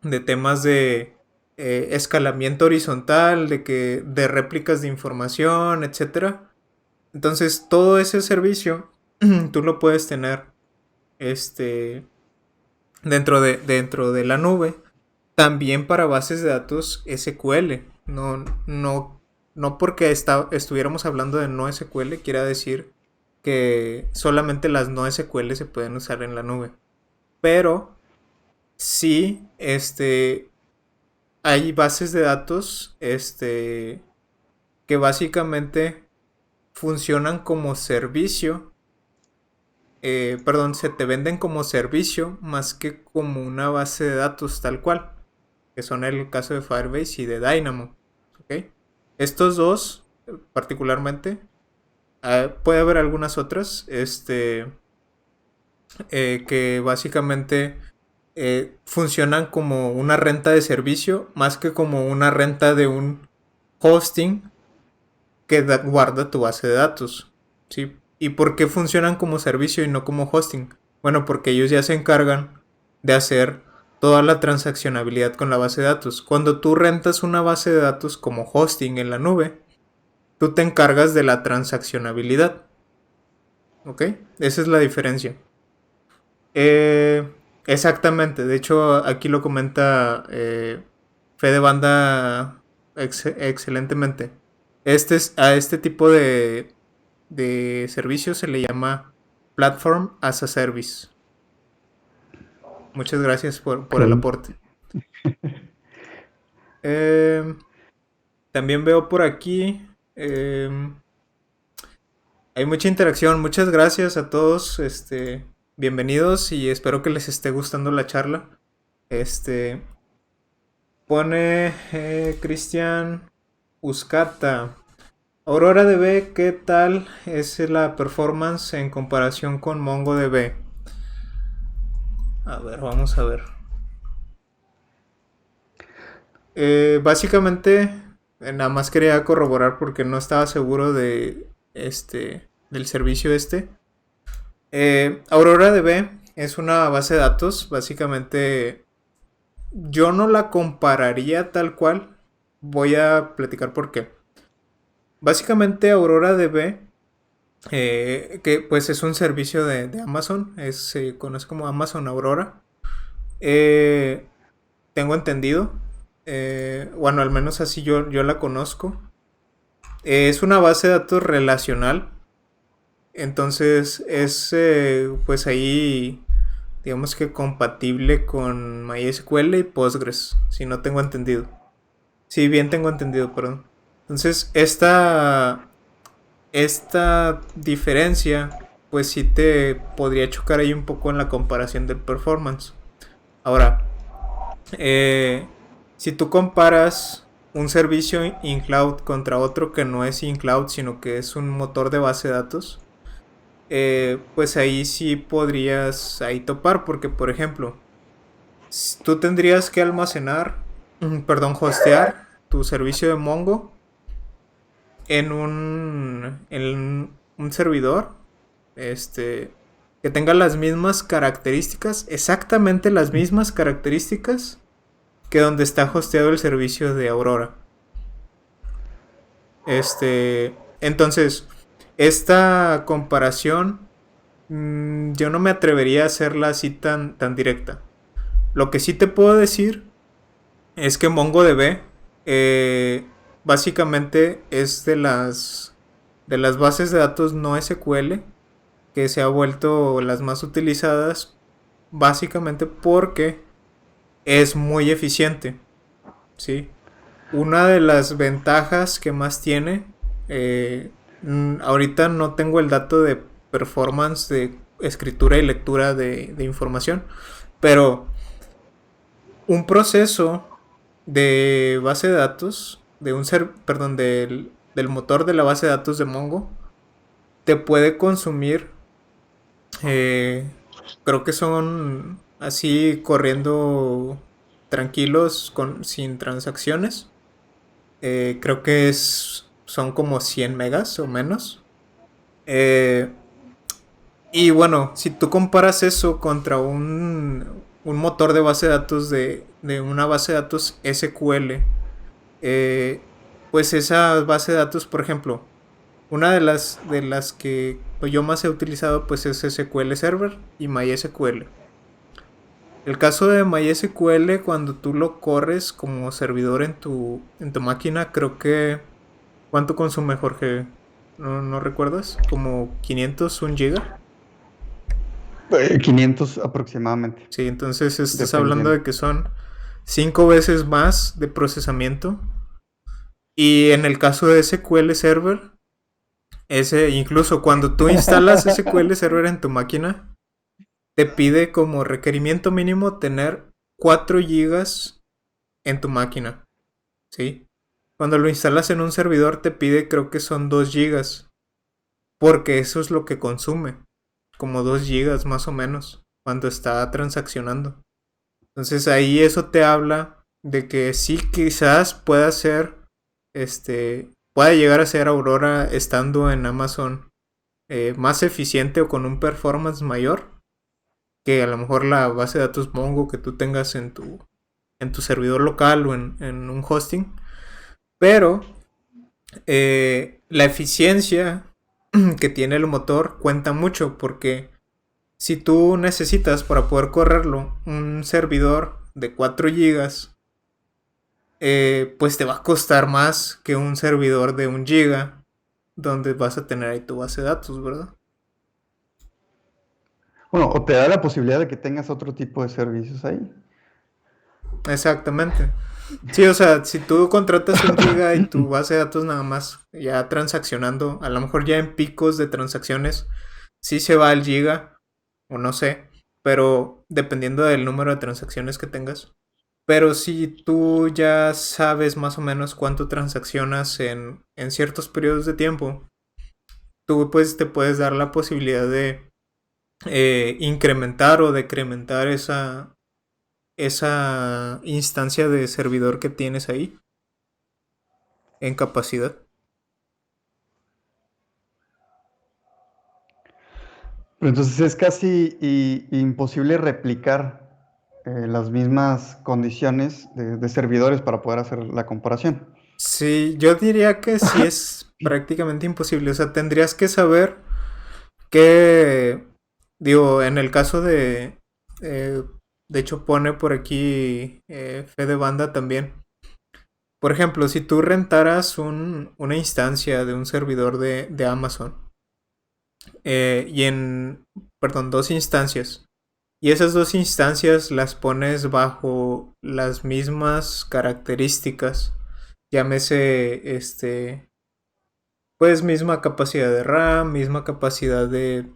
de temas de escalamiento horizontal, de réplicas de información, etcétera. Entonces, todo ese servicio tú lo puedes tener este, dentro de la nube. También para bases de datos SQL. No porque estuviéramos hablando de no SQL, quiera decir que solamente las no SQL se pueden usar en la nube. Pero sí, hay bases de datos que básicamente funcionan como servicio. Perdón, se te venden como servicio más que como una base de datos tal cual, que son el caso de Firebase y de Dynamo. ¿Ok? Estos dos, particularmente, puede haber algunas otras, que básicamente funcionan como una renta de servicio más que como una renta de un hosting que guarda tu base de datos. ¿Sí? ¿Y por qué funcionan como servicio y no como hosting? Bueno, porque ellos ya se encargan de hacer toda la transaccionabilidad con la base de datos. Cuando tú rentas una base de datos como hosting en la nube, tú te encargas de la transaccionabilidad. ¿Ok? Esa es la diferencia. Exactamente. De hecho, aquí lo comenta Fede Banda excelentemente. A este tipo de servicio se le llama Platform as a Service. Muchas gracias por el Ok. aporte. Eh, También veo por aquí. Hay mucha interacción. Muchas gracias a todos. Bienvenidos y espero que les esté gustando la charla. Este Pone Cristian Uscata. Aurora DB, ¿qué tal es la performance en comparación con MongoDB? A ver, vamos a ver. Básicamente, nada más quería corroborar porque no estaba seguro del servicio este. AuroraDB es una base de datos. Básicamente, yo no la compararía tal cual. Voy a platicar por qué. Básicamente, AuroraDB, que pues es un servicio de Amazon, se conoce como Amazon Aurora. Eh, Tengo entendido, bueno, al menos así yo la conozco. Es una base de datos relacional. Entonces es pues ahí digamos que compatible con MySQL y Postgres, si no tengo entendido. Si bien tengo entendido, perdón. Entonces esta diferencia pues sí te podría chocar ahí un poco en la comparación del performance. Ahora, eh, si tú comparas un servicio in cloud contra otro que no es in cloud, sino que es un motor de base de datos, pues ahí sí podrías ahí topar, porque por ejemplo, tú tendrías que almacenar, perdón, hostear tu servicio de Mongo en un servidor, que tenga las mismas características, exactamente las mismas características que donde está hosteado el servicio de Aurora. Entonces, esta comparación, yo no me atrevería a hacerla así tan directa. Lo que sí te puedo decir es que MongoDB básicamente es de las bases de datos no SQL que se ha vuelto las más utilizadas, básicamente porque es muy eficiente, ¿sí? Una de las ventajas que más tiene, ahorita no tengo el dato de performance de escritura y lectura de información, pero un proceso de base de datos, perdón, del motor de la base de datos de Mongo, te puede consumir, eh, creo que son así corriendo tranquilos, sin transacciones. Creo que son como 100 megas o menos. Eh, y bueno, si tú comparas eso contra un motor de base de datos de una base de datos SQL, eh, pues esa base de datos, por ejemplo, una de las que yo más he utilizado pues es SQL Server y MySQL. El caso de MySQL, cuando tú lo corres como servidor en tu máquina, creo que... ¿Cuánto consume, Jorge? ¿No recuerdas? ¿Como 500, 1 giga? 500 aproximadamente, Sí, entonces estás hablando dependiendo. de que son 5 veces más de procesamiento. Y en el caso de SQL Server, incluso cuando tú instalas SQL Server en tu máquina, te pide como requerimiento mínimo tener 4 gigas en tu máquina, ¿sí? Cuando lo instalas en un servidor te pide, creo que son 2 gigas, porque eso es lo que consume, como 2 gigas más o menos, cuando está transaccionando. Entonces ahí eso te habla de que sí quizás pueda llegar a ser Aurora estando en Amazon, más eficiente o con un performance mayor que a lo mejor la base de datos Mongo que tú tengas en tu servidor local o en un hosting. Pero la eficiencia que tiene el motor cuenta mucho, porque si tú necesitas para poder correrlo un servidor de 4 gigas, pues te va a costar más que un servidor de 1 giga donde vas a tener ahí tu base de datos, ¿verdad? Bueno, o te da la posibilidad de que tengas otro tipo de servicios ahí. Exactamente. Sí, o sea, si tú contratas 1 giga y tu base de datos nada más ya transaccionando, a lo mejor ya en picos de transacciones, sí se va al giga, o no sé, pero dependiendo del número de transacciones que tengas. Pero si tú ya sabes más o menos cuánto transaccionas en ciertos periodos de tiempo, tú pues te puedes dar la posibilidad de incrementar o decrementar esa instancia de servidor que tienes ahí en capacidad. Pero entonces es casi imposible replicar las mismas condiciones de servidores para poder hacer la comparación. Sí, yo diría que sí es prácticamente imposible. O sea, tendrías que saber que, digo, en el caso eh, de hecho pone por aquí Fede Banda también. Por ejemplo, si tú rentaras una instancia de un servidor de Amazon y perdón, dos instancias, y esas dos instancias las pones bajo las mismas características, llámese, pues misma capacidad de RAM, misma capacidad de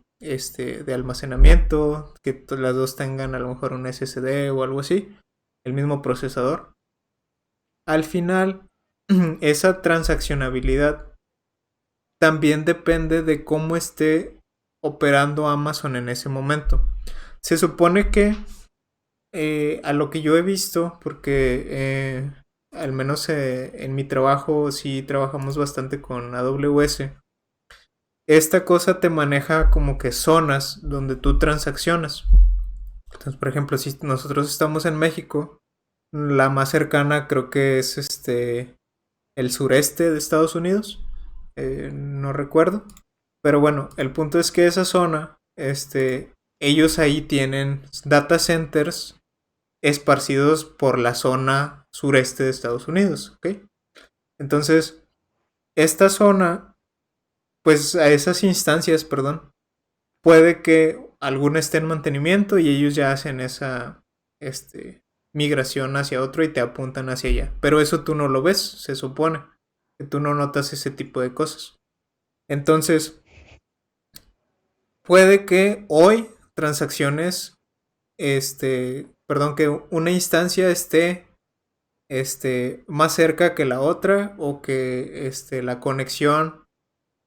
almacenamiento, que las dos tengan a lo mejor un SSD o algo así, el mismo procesador. Al final, esa transaccionabilidad también depende de cómo esté operando Amazon en ese momento. Se supone que a lo que yo he visto, porque al menos en mi trabajo sí trabajamos bastante con AWS, esta cosa te maneja como que zonas donde tú transaccionas. Entonces, por ejemplo, si nosotros estamos en México, la más cercana creo que es el sureste de Estados Unidos. No recuerdo. Pero bueno, el punto es que esa zona, ellos ahí tienen data centers esparcidos por la zona sureste de Estados Unidos, ¿ok? Entonces, esta zona, pues a esas instancias, perdón, puede que alguna esté en mantenimiento y ellos ya hacen esa migración hacia otro y te apuntan hacia allá. Pero eso tú no lo ves, se supone, que tú no notas ese tipo de cosas. Entonces, puede que hoy transacciones, perdón, que una instancia esté más cerca que la otra o que la conexión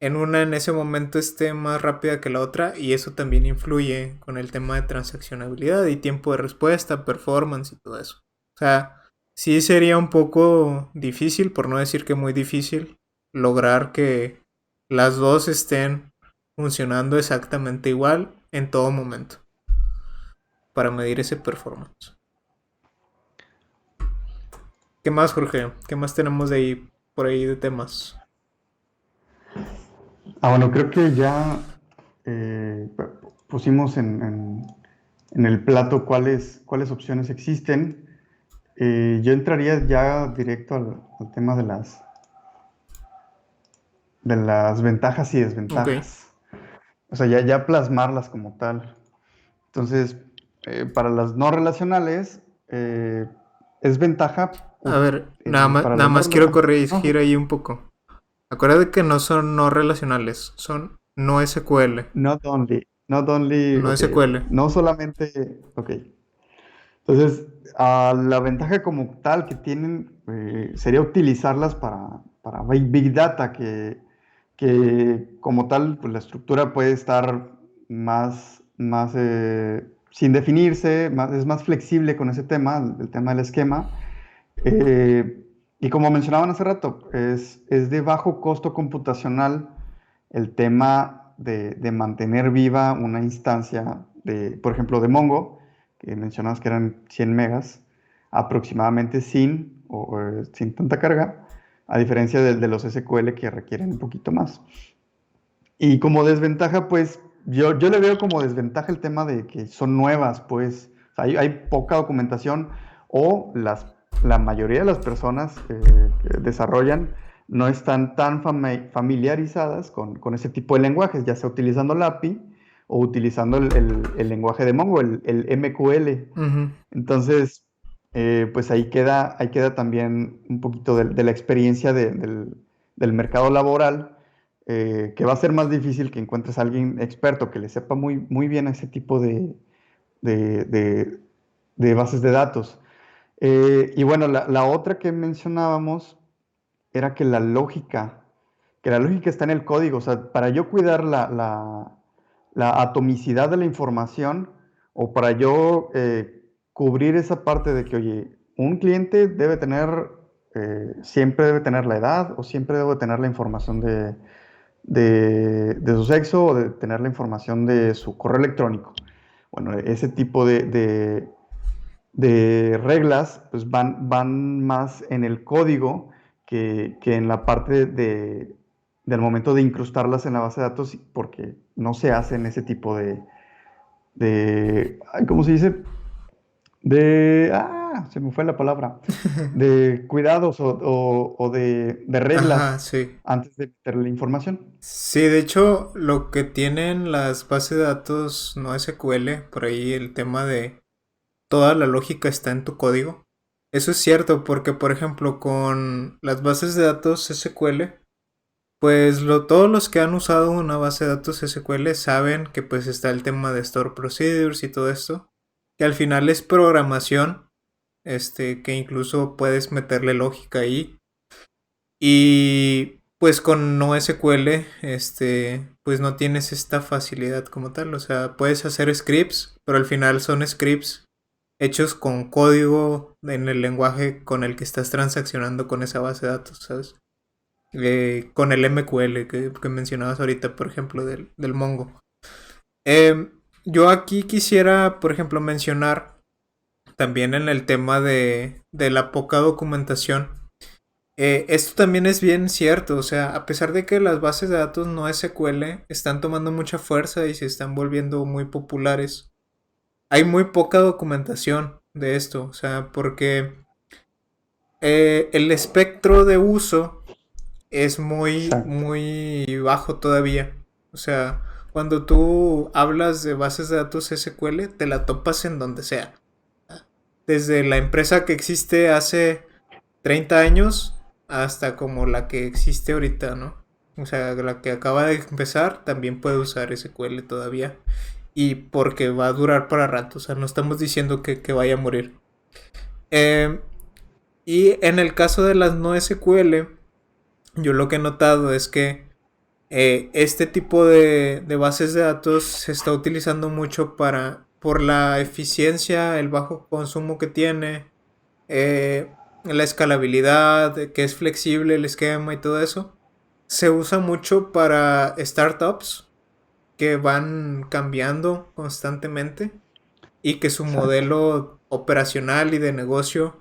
en ese momento esté más rápida que la otra y eso también influye con el tema de transaccionabilidad y tiempo de respuesta, performance y todo eso. O sea, sí sería un poco difícil, por no decir que muy difícil, lograr que las dos estén funcionando exactamente igual en todo momento para medir ese performance. ¿Qué más, Jorge? ¿Qué más tenemos de ahí por ahí de temas? Bueno, creo que ya pusimos en el plato cuáles opciones existen. Yo entraría ya directo al tema de las ventajas y Ok. desventajas. O sea, ya plasmarlas como tal. Entonces, para las no relacionales, es ventaja A ver, para nada las no más quiero no, corregir ahí un poco. Acuérdate que no son no relacionales, son no SQL. not only, No ok, ok. SQL. No solamente, ok. Entonces, la ventaja como tal que tienen sería utilizarlas para Big Data, que como tal, pues la estructura puede estar más sin definirse, es más flexible con ese tema, el tema del esquema. Y como mencionaban hace rato, es de bajo costo computacional el tema de mantener viva una instancia por ejemplo, de Mongo, que mencionabas que eran 100 megas, aproximadamente sin tanta carga, a diferencia de los SQL que requieren un poquito más. Y como desventaja, pues yo le veo como desventaja el tema de que son nuevas, pues hay poca documentación o la mayoría de las personas que desarrollan no están tan familiarizadas con ese tipo de lenguajes, ya sea utilizando la API o utilizando el lenguaje de Mongo, el MQL. Ujú. Entonces, pues ahí queda también un poquito de la experiencia del mercado laboral, que va a ser más difícil que encuentres a alguien experto que le sepa muy, muy bien a ese tipo de- de- de bases de datos. Y bueno, la otra que mencionábamos era que la lógica está en el código. O sea, para yo cuidar la atomicidad de la información o para yo cubrir esa parte de que, oye, un cliente debe tener, siempre debe tener la edad o siempre debe tener la información de su sexo o de tener la información de su correo electrónico. Bueno, ese tipo de reglas pues van más en el código que en la parte del momento de incrustarlas en la base de datos, porque no se hacen ese tipo ay, ¿cómo se dice? Se me fue la palabra, de cuidados o de Ajá, reglas sí. antes de meter la información. Sí, de hecho, lo que tienen las bases de datos no SQL, por ahí el tema de toda la lógica está en tu código. Eso es cierto, porque por ejemplo, con las bases de datos SQL, pues todos los que han usado una base de datos SQL saben que pues está el tema de store procedures y todo esto, que al final es programación, que incluso puedes meterle lógica ahí. Y pues con NoSQL, pues no tienes esta facilidad como tal. O sea, puedes hacer scripts, pero al final son scripts hechos con código en el lenguaje con el que estás transaccionando con esa base de datos, ¿sabes? Con el MQL que mencionabas ahorita, por ejemplo, del Mongo. Yo aquí quisiera, por ejemplo, mencionar también en el tema de la poca documentación. Esto también es bien cierto, o sea, a pesar de que las bases de datos no SQL están tomando mucha fuerza y se están volviendo muy populares, hay muy poca documentación de esto, o sea, porque el espectro de uso es muy, Exacto. muy bajo todavía. O sea, cuando tú hablas de bases de datos SQL, te la topas en donde sea. Desde la empresa que existe hace 30 años hasta como la que existe ahorita, ¿no? O sea, la que acaba de empezar también puede usar SQL todavía. Y porque va a durar para rato, o sea, no estamos diciendo que vaya a morir. Eh, y en el caso de las no SQL, yo lo que he notado es que este tipo de bases de datos se está utilizando mucho por la eficiencia, el bajo consumo que tiene, la escalabilidad, que es flexible el esquema y todo eso. Se usa mucho para startups que van cambiando constantemente y que su Exacto. modelo operacional y de negocio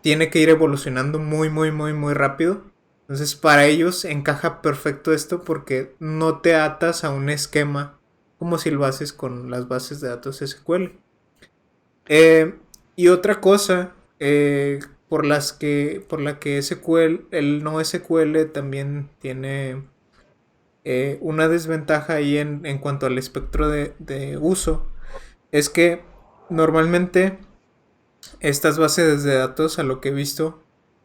tiene que ir evolucionando muy, muy, muy, muy rápido. Entonces, para ellos encaja perfecto esto porque no te atas a un esquema como si lo haces con las bases de datos SQL. Y otra cosa por la que SQL, el no SQL también tiene una desventaja ahí en cuanto al espectro de uso es que normalmente estas bases de datos, a lo que he visto,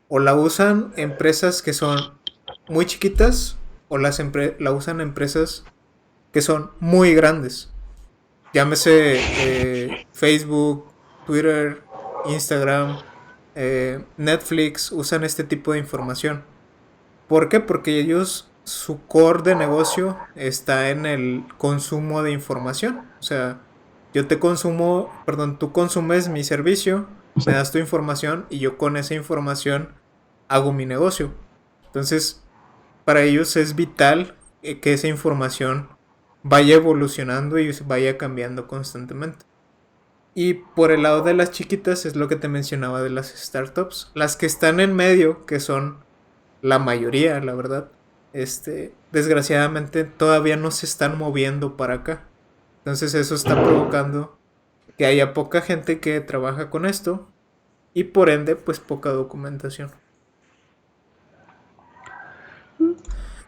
o la usan empresas que son muy chiquitas o la usan empresas que son muy grandes. Llámese Facebook, Twitter, Instagram, Netflix, usan este tipo de información. ¿Por qué? Porque ellos, su core de negocio está en el consumo de información. O sea, yo te consumo, perdón, tú consumes mi servicio, me das Exacto. tu información y yo con esa información hago mi negocio. Entonces, para ellos es vital que esa información vaya evolucionando y vaya cambiando constantemente. Y por el lado de las chiquitas es lo que te mencionaba de las startups. Las que están en medio, que son la mayoría, la verdad, desgraciadamente todavía no se están moviendo para acá. Entonces eso está provocando que haya poca gente que trabaja con esto y por ende pues poca documentación.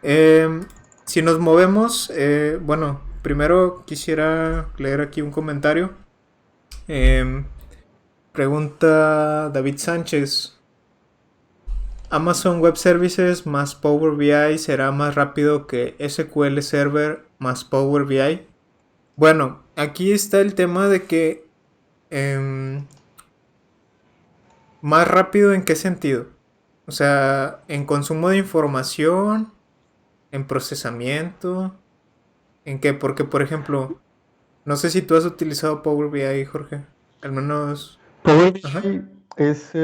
Eh, si nos movemos, bueno, primero quisiera leer aquí un comentario. Eh, Pregunta David Sánchez. Amazon Web Services más Power BI será más rápido que SQL Server más Power BI. Bueno, aquí está el tema de que más rápido en qué sentido. O sea, en consumo de información, en procesamiento, en qué, porque por ejemplo, no sé si tú has utilizado Power BI, Jorge. Al menos... Power Ajá. BI es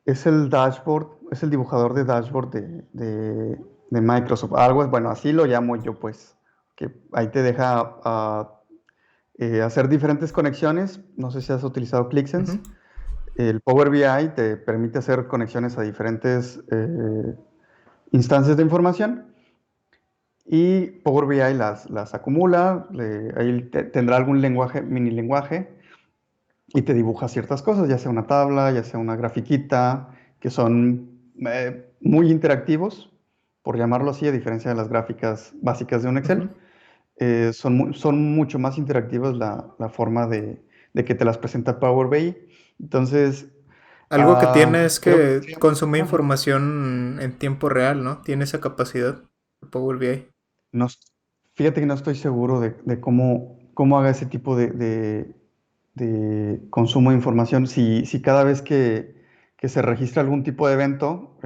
es el dashboard, es el dibujador de dashboard de Microsoft. Algo, bueno, así lo llamo yo, pues, que ahí te deja hacer diferentes conexiones. No sé si has utilizado ClickSense. Ujú. El Power BI te permite hacer conexiones a diferentes instancias de información y Power BI las acumula, ahí tendrá algún lenguaje, mini lenguaje y te dibuja ciertas cosas, ya sea una tabla, ya sea una grafiquita, que son muy interactivos, por llamarlo así, a diferencia de las gráficas básicas de un Excel. Ujú. Son mucho más interactivas la forma de que te las presenta Power BI. Entonces, Algo que tiene es creo que que sí. consume Ajá. información en tiempo real, ¿no? Tiene esa capacidad de Power BI. No, fíjate que no estoy seguro de cómo haga ese tipo de consumo de información. Si cada vez que se registra algún tipo de evento,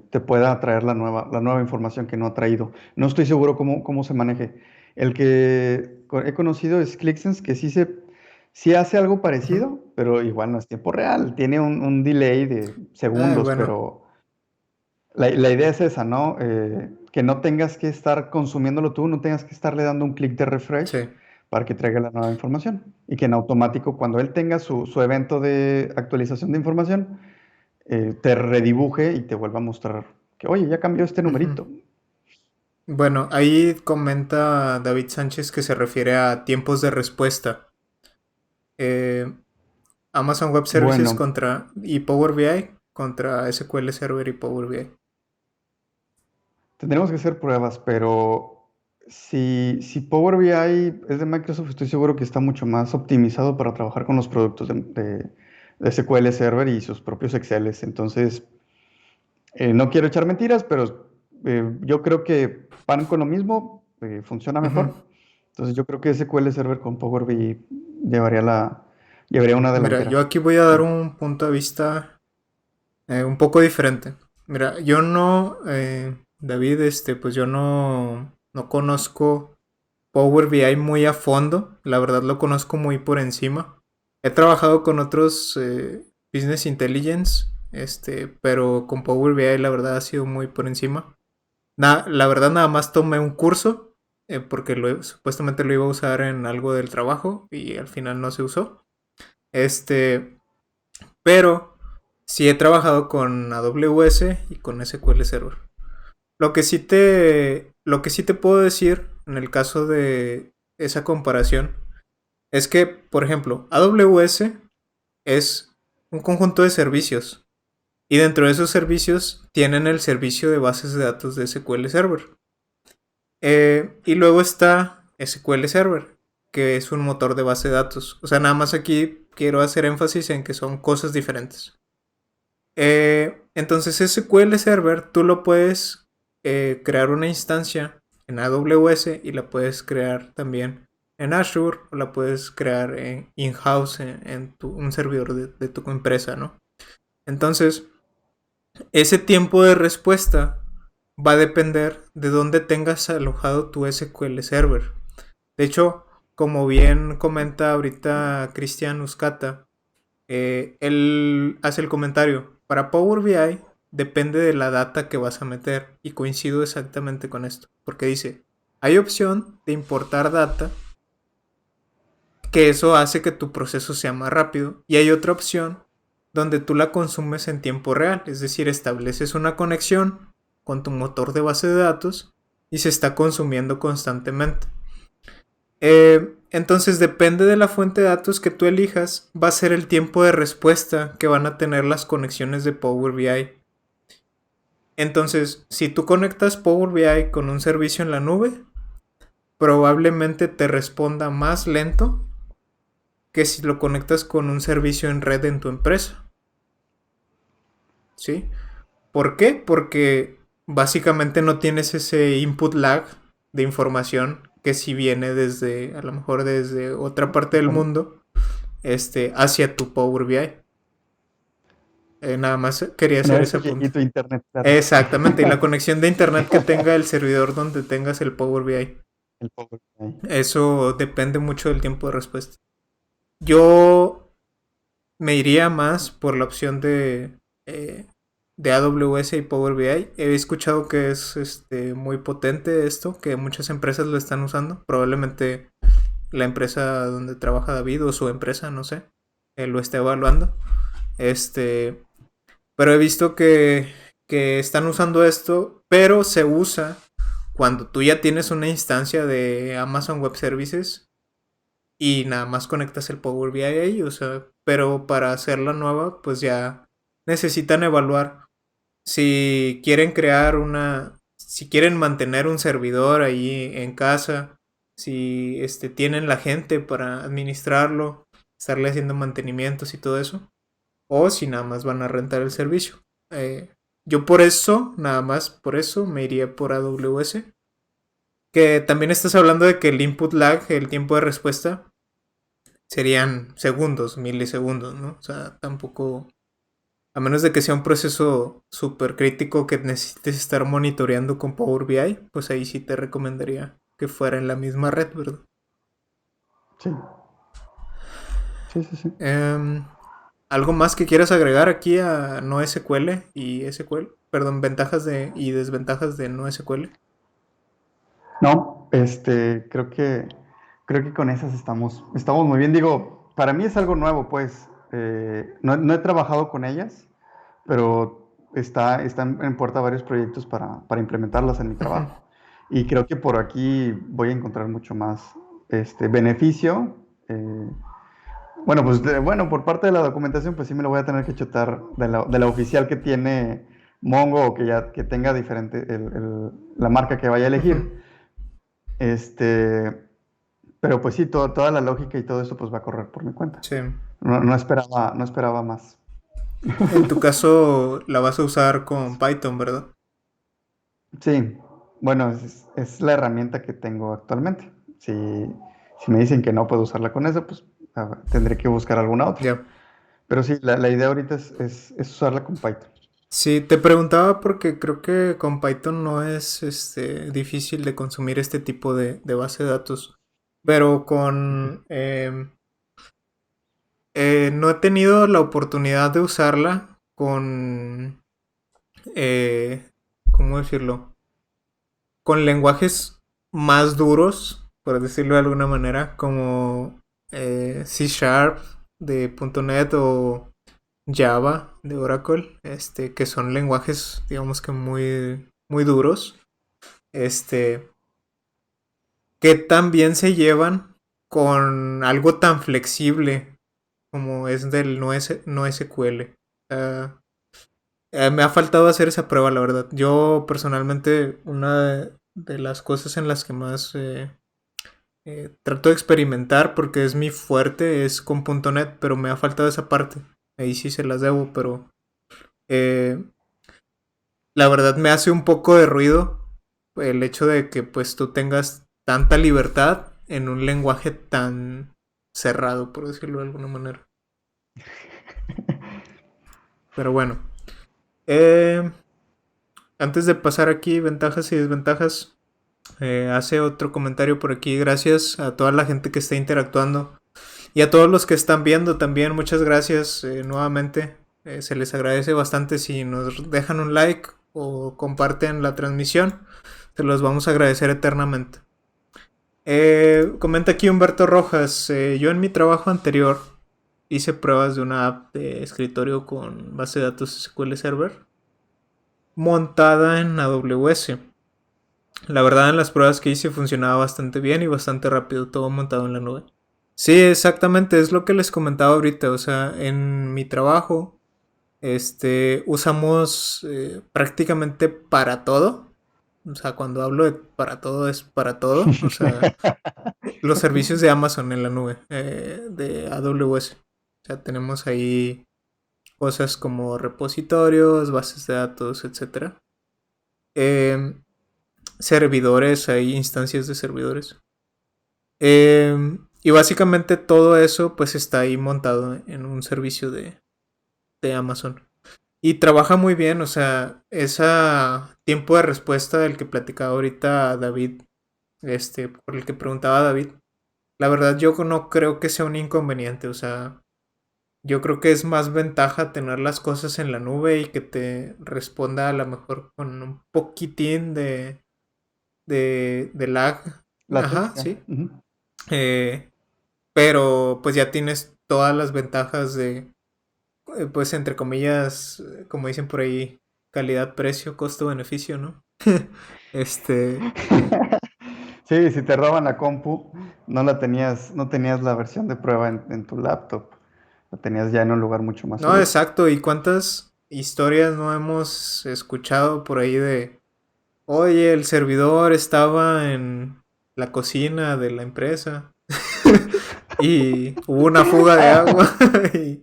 te pueda traer la nueva información que no ha traído. No estoy seguro cómo se maneje. El que he conocido es ClickSense, que sí hace algo Ujú. parecido, pero igual no es tiempo real. Tiene un delay de Ay, segundos, bueno. pero la idea es esa, ¿no? Que no tengas que estar consumiéndolo tú, no tengas que estarle dando un clic de refresh Sí. para que traiga la nueva información. Y que en automático, cuando él tenga su evento de actualización de información, te redibuje y te vuelva a mostrar que, oye, ya cambió este Ujú. numerito. Bueno, ahí comenta David Sánchez que se refiere a tiempos de respuesta. Eh, Amazon Web Services Bueno, contra y Power BI contra SQL Server y Power BI. tendremos que hacer pruebas, pero si Power BI es de Microsoft, estoy seguro que está mucho más optimizado para trabajar con los productos de SQL Server y sus propios Exceles. Entonces, no quiero echar mentiras, pero yo creo que van con lo mismo, funciona Ujú. mejor. Entonces yo creo que SQL Server con Power BI llevaría llevaría una Mira, yo delantera. aquí voy a dar un punto de vista un poco diferente. Mira, yo no, David, pues yo no conozco Power BI muy a fondo. La verdad lo conozco muy por encima. He trabajado con otros Business Intelligence, pero con Power BI la verdad ha sido muy por encima. La verdad nada más tomé un curso porque supuestamente lo iba a usar en algo del trabajo y al final no se usó. Este, pero sí he trabajado con AWS y con SQL Server. Lo que sí te puedo decir en el caso de esa comparación es que, por ejemplo, AWS es un conjunto de servicios y dentro de esos servicios tienen el servicio de bases de datos de SQL Server. Y luego está SQL Server, que es un motor de base de datos. O sea, nada más aquí quiero hacer énfasis en que son cosas diferentes. Entonces SQL Server tú lo puedes crear una instancia en AWS y la puedes crear también en Azure o la puedes crear in-house en un servidor de tu empresa, ¿no? Entonces, ese tiempo de respuesta va a depender de dónde tengas alojado tu SQL Server. De hecho, como bien comenta ahorita Cristian Uscata, él hace el comentario, para Power BI depende de la data que vas a meter y coincido exactamente con esto, porque dice, hay opción de importar data, que eso hace que tu proceso sea más rápido, y hay otra opción donde tú la consumes en tiempo real, es decir, estableces una conexión con tu motor de base de datos y se está consumiendo constantemente. Entonces depende de la fuente de datos que tú elijas, va a ser el tiempo de respuesta que van a tener las conexiones de Power BI. Entonces, si tú conectas Power BI con un servicio en la nube, probablemente te responda más lento que si lo conectas con un servicio en red en tu empresa. ¿Sí? ¿Por qué? Porque básicamente no tienes ese input lag de información que si viene desde, a lo mejor desde otra parte del mundo, hacia tu Power BI. Nada más quería Una hacer vez ese tu punto. viejito internet, claro. Exactamente, y la conexión de internet que tenga el servidor donde tengas el Power BI. El Power BI. Eso depende mucho del tiempo de respuesta. Yo me iría más por la opción de AWS y Power BI. He escuchado que es muy potente esto, que muchas empresas lo están usando. Probablemente la empresa donde trabaja David o su empresa, no sé, lo esté evaluando. Este, pero he visto que están usando esto, pero se usa cuando tú ya tienes una instancia de Amazon Web Services y nada más conectas el Power BI ahí, o sea, pero para hacer la nueva, pues ya necesitan evaluar si quieren si quieren mantener un servidor ahí en casa, si tienen la gente para administrarlo, estarle haciendo mantenimientos y todo eso, o si nada más van a rentar el servicio. Yo por eso, nada más por eso, me iría por AWS. Que también estás hablando de que el input lag, el tiempo de respuesta, serían segundos, milisegundos, ¿no? O sea, tampoco, a menos de que sea un proceso súper crítico que necesites estar monitoreando con Power BI, pues ahí sí te recomendaría que fuera en la misma red, ¿verdad? Sí, sí, sí, sí. Em, ¿Algo más que quieras agregar aquí a NoSQL y SQL? Perdón, ventajas y desventajas de NoSQL. No, creo que con esas estamos muy bien. Digo, para mí es algo nuevo, pues. No he trabajado con ellas, pero están en puerta varios proyectos para implementarlas en mi Ujú. trabajo. Y creo que por aquí voy a encontrar mucho más beneficio. Bueno, pues bueno, por parte de la documentación, pues sí me lo voy a tener que chutar de la oficial que tiene Mongo o que tenga diferente la marca que vaya a Ujú. elegir. Este, pero pues sí, toda la lógica y todo eso pues va a correr por mi cuenta. Sí. No esperaba más. En tu caso la vas a usar con Python, ¿verdad? Sí, bueno, es la herramienta que tengo actualmente. Si me dicen que no puedo usarla con eso, pues tendré que buscar alguna otra. Ya. Pero sí, la idea ahorita es usarla con Python. Sí, te preguntaba porque creo que con Python no es difícil de consumir este tipo de base de datos. Pero Ok. no he tenido la oportunidad de usarla con, eh, ¿cómo decirlo? Con lenguajes más duros, por decirlo de alguna manera, como C Sharp de .NET o Java de Oracle, que son lenguajes, digamos que muy, muy duros, este, que también se llevan con algo tan flexible como es del no SQL. Ah, me ha faltado hacer esa prueba, la verdad. Yo personalmente, una de las cosas en las que más trato de experimentar, porque es mi fuerte, es con .NET, pero me ha faltado esa parte. Ahí sí se las debo, pero eh, la verdad me hace un poco de ruido el hecho de que pues tú tengas tanta libertad en un lenguaje tan cerrado, por decirlo de alguna manera. Pero bueno, eh, antes de pasar aquí ventajas y desventajas, hace otro comentario por aquí. Gracias a toda la gente que está interactuando y a todos los que están viendo también. Muchas gracias nuevamente. Se les agradece bastante si nos dejan un like o comparten la transmisión. Se los vamos a agradecer eternamente. Comenta aquí Humberto Rojas. Yo en mi trabajo anterior hice pruebas de una app de escritorio con base de datos SQL Server montada en AWS. La verdad en las pruebas que hice funcionaba bastante bien y bastante rápido, todo montado en la nube. Sí, exactamente, es lo que les comentaba ahorita, o sea, en mi trabajo, usamos prácticamente para todo, o sea, cuando hablo de para todo es para todo, o sea, los servicios de Amazon en la nube, de AWS. O sea, tenemos ahí cosas como repositorios, bases de datos, etcétera. Eh, Servidores, hay instancias de servidores. Y básicamente todo eso pues está ahí montado en un servicio de Amazon. Y trabaja muy bien, o sea, ese tiempo de respuesta del que platicaba ahorita David, por el que preguntaba David, la verdad yo no creo que sea un inconveniente, o sea, yo creo que es más ventaja tener las cosas en la nube y que te responda a lo mejor con un poquitín de lag. Ajá, Latencia. sí. Ujú. Eh, pero pues ya tienes todas las ventajas de, pues entre comillas, como dicen por ahí, calidad, precio, costo-beneficio, ¿no? Este, Sí, si te roban la compu, no tenías la versión de prueba en tu laptop. La tenías ya en un lugar mucho más no, seguro. exacto. ¿Y cuántas historias no hemos escuchado por ahí de, oye, el servidor estaba en la cocina de la empresa y hubo una fuga de agua y,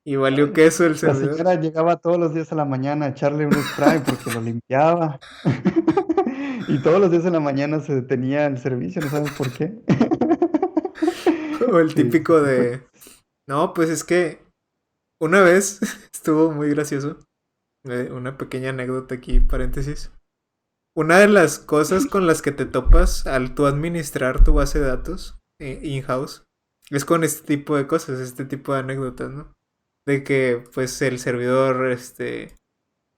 y valió queso el La servidor? señora llegaba todos los días a la mañana a echarle un spray porque lo limpiaba. Y todos los días en la mañana se detenía el servicio, no sabes por qué. O el Sí, ese típico tipo de de, no, pues es que una vez estuvo muy gracioso. Una pequeña anécdota aquí, paréntesis. Una de las cosas con las que te topas al tú administrar tu base de datos in-house es con este tipo de cosas, este tipo de anécdotas, ¿no? De que pues el servidor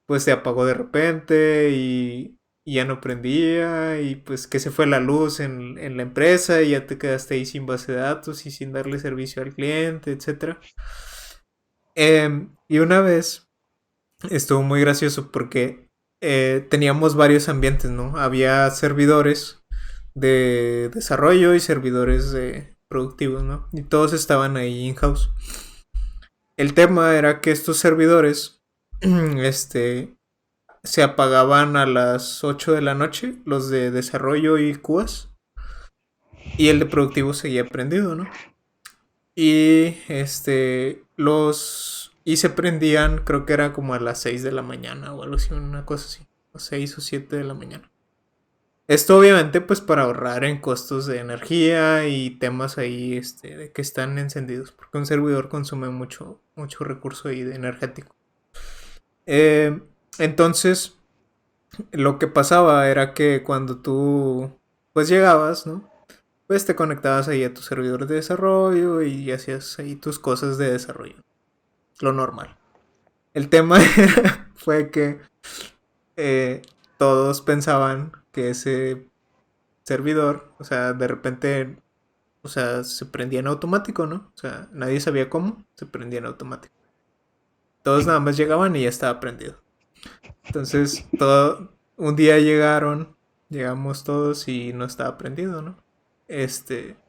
pues se apagó de repente y ya no prendía y pues que se fue la luz en la empresa y ya te quedaste ahí sin base de datos y sin darle servicio al cliente, etcétera. Y una vez estuvo muy gracioso porque teníamos varios ambientes, ¿no? Había servidores de desarrollo y servidores de productivos, ¿no? Y todos estaban ahí in-house. El tema era que estos servidores, se apagaban a las 8 de la noche, los de desarrollo y QAs, y el de productivo seguía prendido, ¿no? Y y se prendían, creo que era como a las 6 de la mañana o algo así, una cosa así, o 6 o 7 de la mañana. Esto obviamente pues para ahorrar en costos de energía y temas ahí de que están encendidos, porque un servidor consume mucho recurso ahí de energético. Eh, entonces, lo que pasaba era que cuando tú pues llegabas, ¿no? Pues te conectabas ahí a tu servidor de desarrollo y hacías ahí tus cosas de desarrollo, lo normal. El tema fue que eh, todos pensaban que ese servidor, o sea, de repente, o sea, se prendía en automático, ¿no? O sea, nadie sabía cómo, se prendía en automático. Todos nada más llegaban y ya estaba prendido. Entonces, un día llegamos todos y no estaba prendido, ¿no?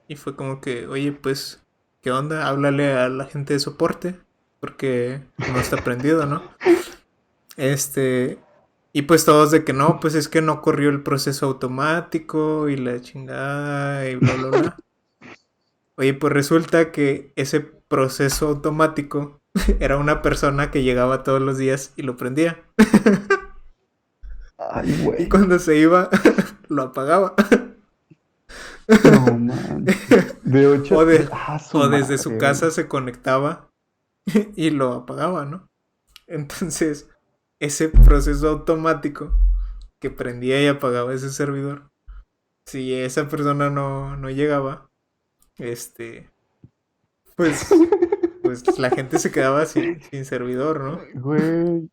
Y fue como que, oye, pues, ¿qué onda? Háblale a la gente de soporte, porque no está prendido, ¿no? Este, y pues todos de que no, pues es que no corrió el proceso automático y la chingada y bla, bla, bla. Oye, pues resulta que ese proceso automático era una persona que llegaba todos los días y lo prendía. Ay, Y güey. cuando se iba, lo apagaba. No manches. De 8 O, de, a su o desde su madre, güey. casa se conectaba y lo apagaba, ¿no? Entonces, ese proceso automático que prendía y apagaba ese servidor, si esa persona no llegaba, este, pues la gente se quedaba sin servidor, ¿no? Güey.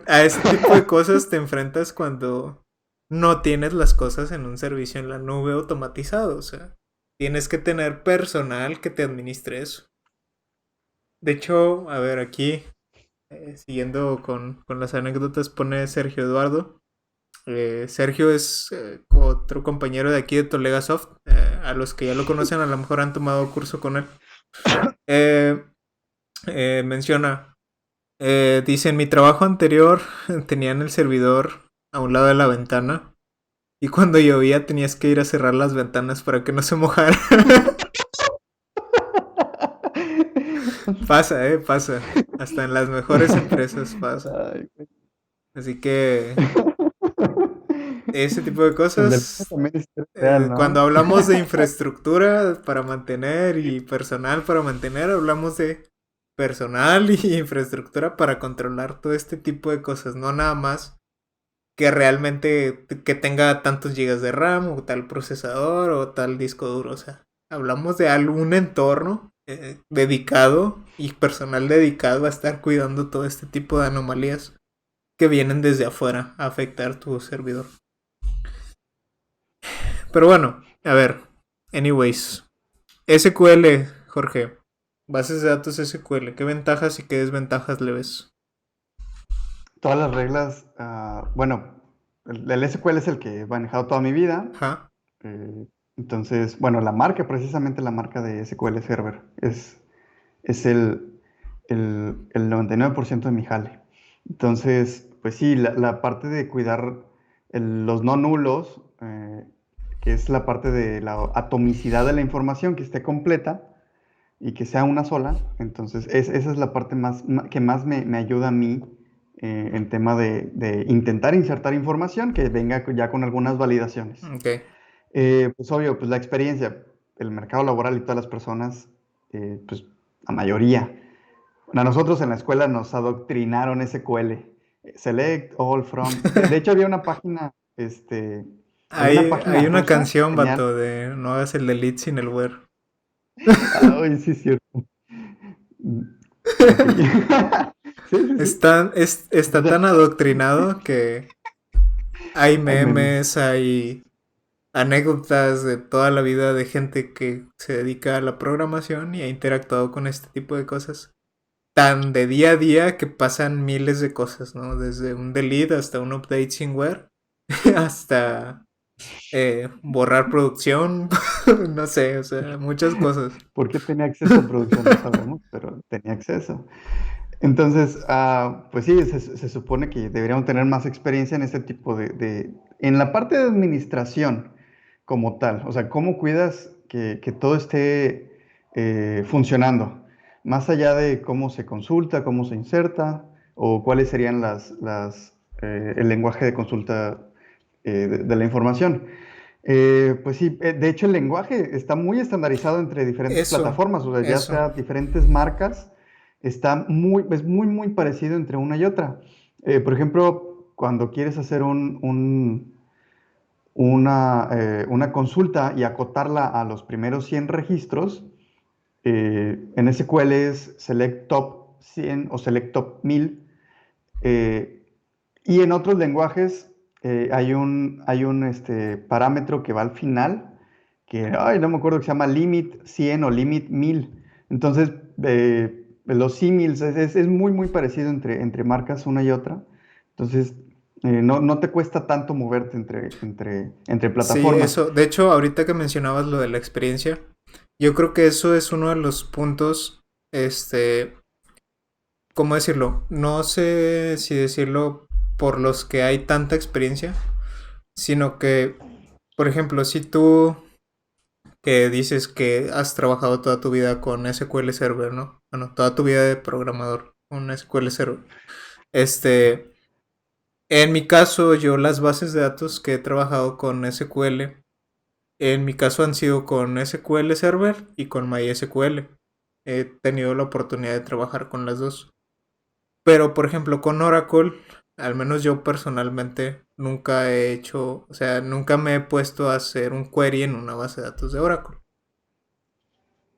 A ese tipo de cosas te enfrentas cuando no tienes las cosas en un servicio en la nube automatizado. O sea, tienes que tener personal que te administre eso. De hecho, a ver, aquí, siguiendo con las anécdotas, pone Sergio Eduardo. Sergio es otro compañero de aquí de Tolegasoft. A los que ya lo conocen, a lo mejor han tomado curso con él. Eh, Menciona, dice, en mi trabajo anterior tenían el servidor a un lado de la ventana y cuando llovía tenías que ir a cerrar las ventanas para que no se mojara. Pasa, pasa. Hasta en las mejores empresas pasa. Ay, güey. Así que ese tipo de El del meme cosas, también es real, cuando ¿no? hablamos de infraestructura para mantener y personal para mantener, hablamos de personal y infraestructura para controlar todo este tipo de cosas, no nada más que realmente que tenga tantos gigas de RAM o tal procesador o tal disco duro. O sea, hablamos de algún entorno dedicado y personal dedicado a estar cuidando todo este tipo de anomalías que vienen desde afuera a afectar tu servidor. Pero bueno, a ver, anyways, SQL, Jorge, bases de datos SQL, ¿qué ventajas y qué desventajas le ves? Todas las reglas, bueno, el SQL es el que he manejado toda mi vida. Ajá. eh, entonces, bueno, la marca, precisamente la marca de SQL Server, es el 99% de mi jale. Entonces, pues sí, la parte de cuidar los no nulos, que es la parte de la atomicidad de la información, que esté completa y que sea una sola. Entonces, esa es la parte que más me ayuda a mí en tema de intentar insertar información que venga ya con algunas validaciones. Ok. Pues obvio, pues la experiencia, el mercado laboral y todas las personas, pues la mayoría. A nosotros en la escuela nos adoctrinaron SQL. Select, all from. De hecho, había una Hay página una rusa que canción, tenían. vato, de no hagas el delete sin el where. Ay, sí, es cierto. Ok. Sí, sí, sí. Está Entonces, tan adoctrinado que hay hay memes. memes, hay anécdotas de toda la vida de gente que se dedica a la programación y ha interactuado con este tipo de cosas. Tan de día a día que pasan miles de cosas, ¿no? Desde un delete hasta un update sin where, hasta borrar producción, no sé, o sea, muchas cosas. ¿Por qué tenía acceso a producción? No sabemos, pero tenía acceso. Entonces, pues sí, se supone que deberíamos tener más experiencia en este tipo en la parte de administración como tal. O sea, ¿cómo cuidas que todo esté funcionando? Más allá de cómo se consulta, cómo se inserta, o cuáles serían el lenguaje de consulta de la información. Pues sí, de hecho el lenguaje está muy estandarizado entre diferentes Eso, plataformas, o sea, ya eso. sea diferentes marcas, es muy, muy parecido entre una y otra. Por ejemplo, cuando quieres hacer una consulta y acotarla a los primeros 100 registros, en SQL es Select Top 100 o Select Top 1000. eh, y en otros lenguajes hay un parámetro que va al final, que ay, no me acuerdo, que se llama limit 100 o limit 1000. Entonces, los símiles es muy, muy parecido entre marcas una y otra. Entonces, no te cuesta tanto moverte entre Sí, plataformas. eso. De hecho, ahorita que mencionabas lo de la experiencia, yo creo que eso es uno de los puntos, ¿cómo decirlo? No sé si decirlo por los que hay tanta experiencia, sino que, por ejemplo, si tú que dices que has trabajado toda tu vida con SQL Server, ¿no? Bueno, toda tu vida de programador con SQL Server. Este, en mi caso, yo las bases de datos que he trabajado con SQL, en mi caso han sido con SQL Server y con MySQL. He tenido la oportunidad de trabajar con las dos. Pero, por ejemplo, con Oracle, al menos yo personalmente nunca he hecho, o sea, nunca me he puesto a hacer un query en una base de datos de Oracle.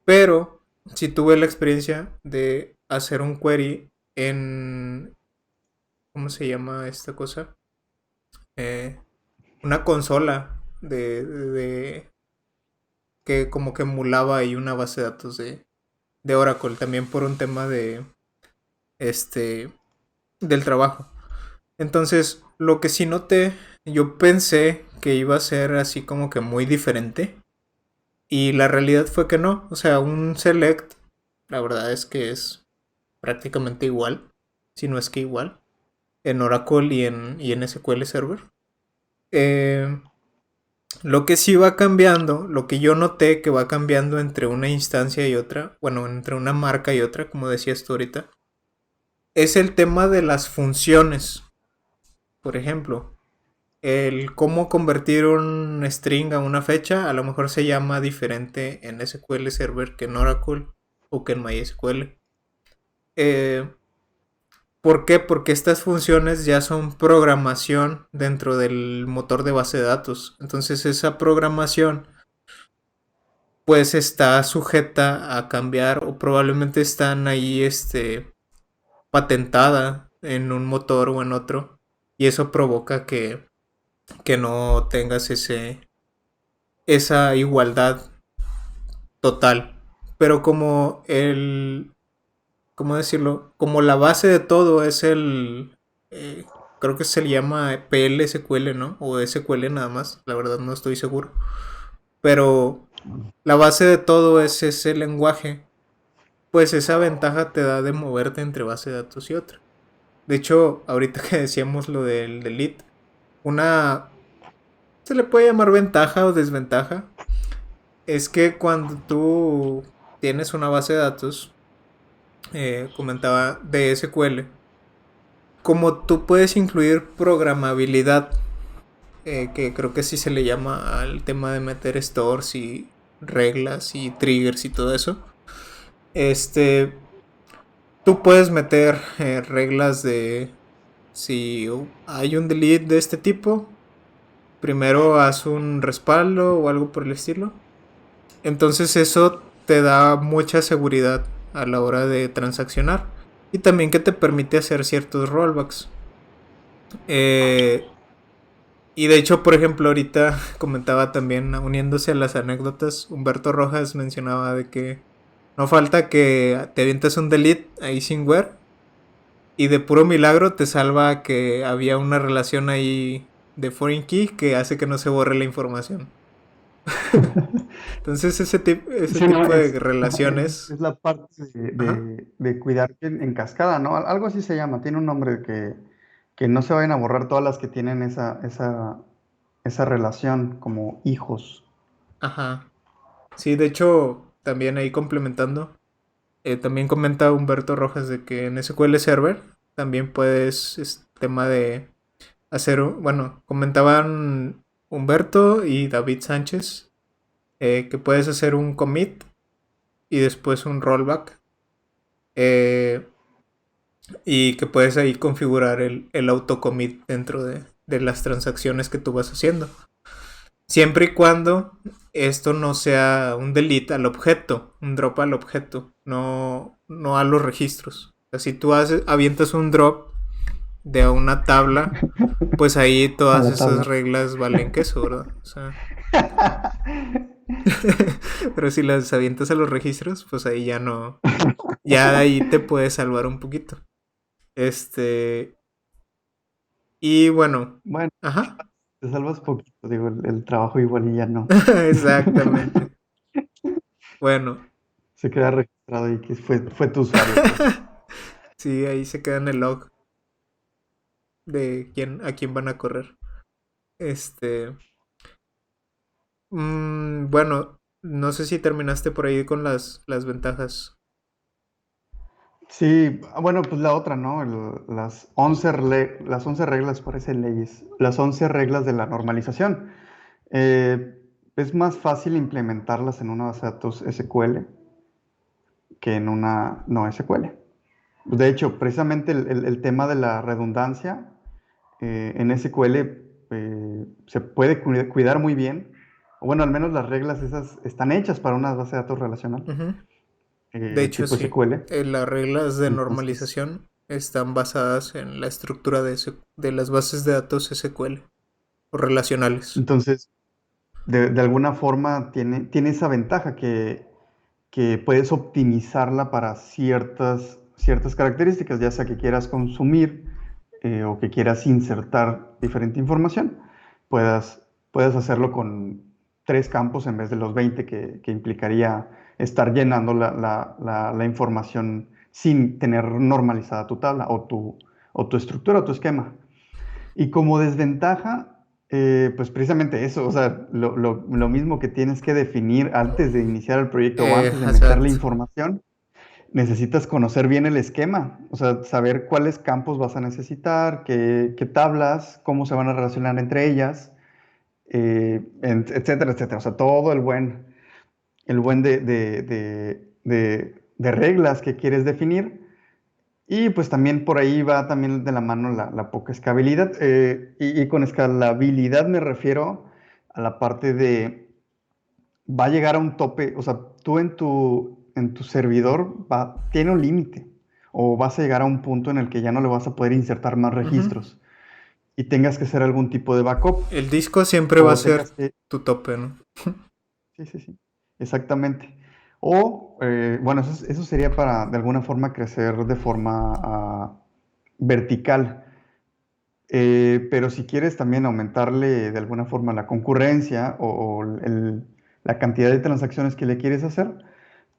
Pero sí tuve la experiencia de hacer un query en, ¿cómo se llama esta cosa? Eh, una consola que como que emulaba ahí una base de datos de Oracle, también por un tema este, del trabajo. Entonces, lo que sí noté, yo pensé que iba a ser así como que muy diferente. Y la realidad fue que no. O sea, un select, la verdad es que es prácticamente igual. Si no es que igual. En Oracle y en SQL Server. Eh, lo que sí va cambiando, lo que yo noté que va cambiando entre una instancia y otra, bueno, entre una marca y otra, como decías tú ahorita, es el tema de las funciones. Por ejemplo, el cómo convertir un string a una fecha a lo mejor se llama diferente en SQL Server que en Oracle o que en MySQL. Eh, ¿Por qué? Porque estas funciones ya son programación dentro del motor de base de datos. Entonces esa programación pues está sujeta a cambiar o probablemente están ahí patentada en un motor o en otro y eso provoca que no tengas esa igualdad total. Pero como ¿cómo decirlo? Como la base de todo es eh, creo que se le llama PL-SQL, ¿no? O SQL nada más, la verdad no estoy seguro. Pero la base de todo es ese lenguaje, pues esa ventaja te da de moverte entre base de datos y otra. De hecho, ahorita que decíamos lo del delete, una se le puede llamar ventaja o desventaja, es que cuando tú tienes una base de datos, comentaba de SQL, como tú puedes incluir programabilidad, que creo que sí se le llama al tema de meter stores y reglas y triggers y todo eso, este, tú puedes meter reglas de si hay un delete de este tipo, primero haz un respaldo o algo por el estilo. Entonces eso te da mucha seguridad a la hora de transaccionar y también que te permite hacer ciertos rollbacks. Eh, y de hecho, por ejemplo, ahorita comentaba también, uniéndose a las anécdotas, Humberto Rojas mencionaba de que no falta que te avientas un delete ahí sin wear y de puro milagro te salva que había una relación ahí de foreign key que hace que no se borre la información. Entonces ese Sí, no, tipo de ajá, relaciones... es la parte Ajá. de cuidar en cascada, ¿no? Algo así se llama, tiene un nombre que no se vayan a borrar todas las que tienen esa relación como hijos. Ajá. Sí, de hecho, también ahí complementando, también comenta Humberto Rojas de que en SQL Server también puedes, tema de hacer, bueno, comentaban Humberto y David Sánchez, que puedes hacer un commit y después un rollback, eh, y que puedes ahí configurar el autocommit dentro de las transacciones que tú vas haciendo. Siempre y cuando esto no sea un delete al objeto, un drop al objeto, no a los registros. O sea, si tú avientas un drop de una tabla, pues ahí A todas la esas tabla. reglas valen queso, ¿verdad? O sea, pero si las avientas a los registros, pues ahí ya no, ya de ahí te puedes salvar un poquito. Este, y bueno, Bueno, ajá, te salvas poquito, digo, el trabajo igual y ya no. exactamente. Bueno, Se queda registrado y que fue tu usuario, pues. sí, ahí se queda en el log de a quién van a correr. Este, bueno, no sé si terminaste por ahí con las ventajas. Sí, bueno, pues la otra, ¿no? Las 11 reglas, parece leyes, las 11 reglas de la normalización. Eh, es más fácil implementarlas en una base de datos SQL que en una no SQL. De hecho, precisamente el tema de la redundancia en SQL se puede cuidar muy bien. O bueno, al menos las reglas esas están hechas para una base de datos relacional, Ujú. De hecho, tipo sí. SQL. Las reglas de Entonces, normalización están basadas en la estructura de las bases de datos SQL o relacionales. entonces de alguna forma tiene esa ventaja que puedes optimizarla para ciertas características, ya sea que quieras consumir o que quieras insertar diferente información, puedas, puedas hacerlo con 3 campos en vez de los 20 que implicaría estar llenando la información sin tener normalizada tu tabla o tu estructura o tu esquema. Y como desventaja, pues precisamente eso, o sea, lo mismo que tienes que definir antes de iniciar el proyecto o antes de meterle Exacto. información, necesitas conocer bien el esquema, o sea, saber cuáles campos vas a necesitar, qué tablas, cómo se van a relacionar entre ellas, etcétera, etcétera. O sea, todo el buen de reglas que quieres definir Y pues también por ahí va también de la mano la poca escalabilidad. Y con escalabilidad me refiero a la parte de, va a llegar a un tope, o sea, tú en tu servidor tiene un límite, o vas a llegar a un punto en el que ya no le vas a poder insertar más Ujú. registros y tengas que hacer algún tipo de backup, El disco siempre va a o tengas ser que, tu tope, ¿no? sí, sí, sí, exactamente. O, bueno, eso sería para de alguna forma crecer de forma vertical. Pero si quieres también aumentarle de alguna forma la concurrencia o la cantidad de transacciones que le quieres hacer,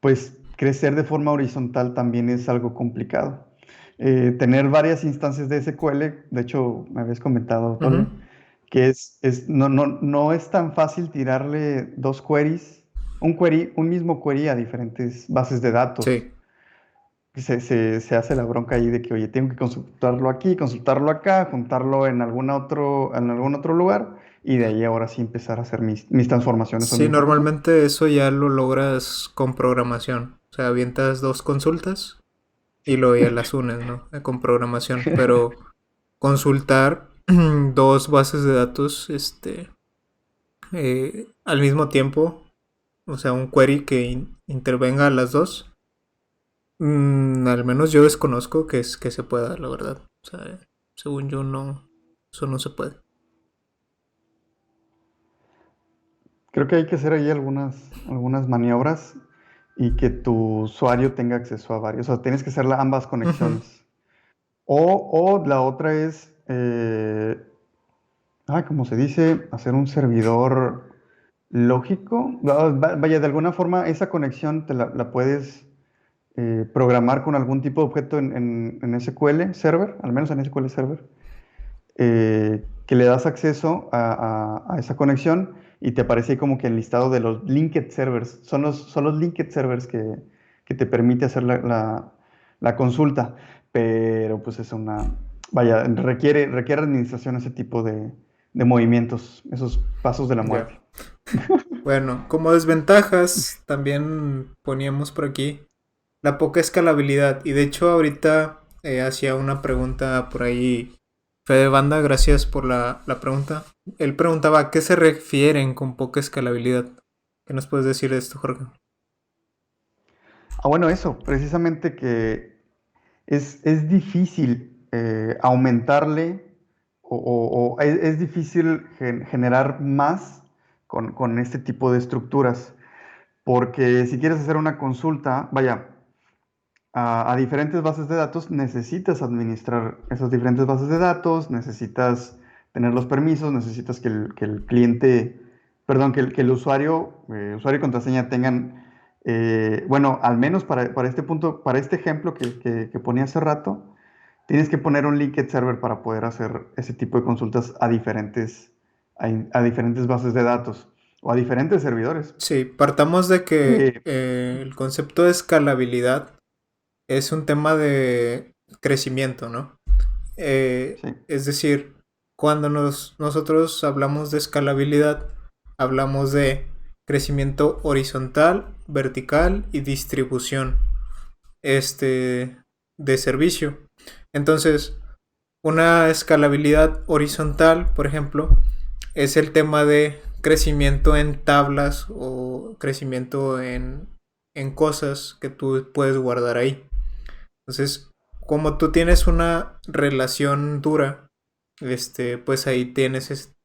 pues crecer de forma horizontal también es algo complicado. Tener varias instancias de SQL, de hecho me habías comentado, Ujú. Tole, que no es tan fácil tirarle dos queries, un mismo query a diferentes bases de datos. Sí. Se hace la bronca ahí de que, oye, tengo que consultarlo aquí, consultarlo acá, juntarlo en algún otro lugar, y de ahí ahora sí empezar a hacer mis transformaciones o mi Sí, información. normalmente eso ya lo logras con programación. O sea, avientas dos consultas y luego ya las unes, ¿no? Con programación. Pero consultar dos bases de datos, al mismo tiempo, o sea, un query que intervenga a las dos, al menos yo desconozco que se pueda, la verdad. O sea, según yo no, eso no se puede. Creo que hay que hacer ahí algunas maniobras y que tu usuario tenga acceso a varios. O sea, tienes que hacer ambas Ujú. conexiones. O la otra es, ¿cómo se dice? Hacer un servidor lógico. Vaya, de alguna forma esa conexión la puedes programar con algún tipo de objeto en SQL Server, al menos en SQL Server, que le das acceso a esa conexión y te aparece ahí como que el listado de los linked servers. Son los linked servers que te permite hacer la consulta, pero pues es vaya, requiere administración ese tipo de movimientos, esos pasos de la Ya. muerte. Bueno, como desventajas, también poníamos por aquí la poca escalabilidad. Y de hecho, ahorita hacía una pregunta por ahí. Fede Banda, gracias por la pregunta. Él preguntaba a qué se refieren con poca escalabilidad. ¿Qué nos puedes decir de esto, Jorge? Bueno, eso, precisamente que es difícil aumentarle o es difícil generar más con este tipo de estructuras, porque si quieres hacer una consulta, vaya, a diferentes bases de datos, necesitas administrar esas diferentes bases de datos, necesitas tener los permisos, necesitas que el cliente, perdón, que el usuario y contraseña tengan, bueno, al menos para este punto, para este ejemplo que ponía hace rato, tienes que poner un linked server para poder hacer ese tipo de consultas a diferentes bases de datos o a diferentes servidores. Sí, partamos de que Eh, el concepto de escalabilidad es un tema de crecimiento, ¿no? sí. Es decir, cuando nosotros hablamos de escalabilidad, hablamos de crecimiento horizontal, vertical y distribución de servicio. Entonces, una escalabilidad horizontal, por ejemplo, es el tema de crecimiento en tablas o crecimiento en cosas que tú puedes guardar ahí. Entonces, como tú tienes una relación dura, pues ahí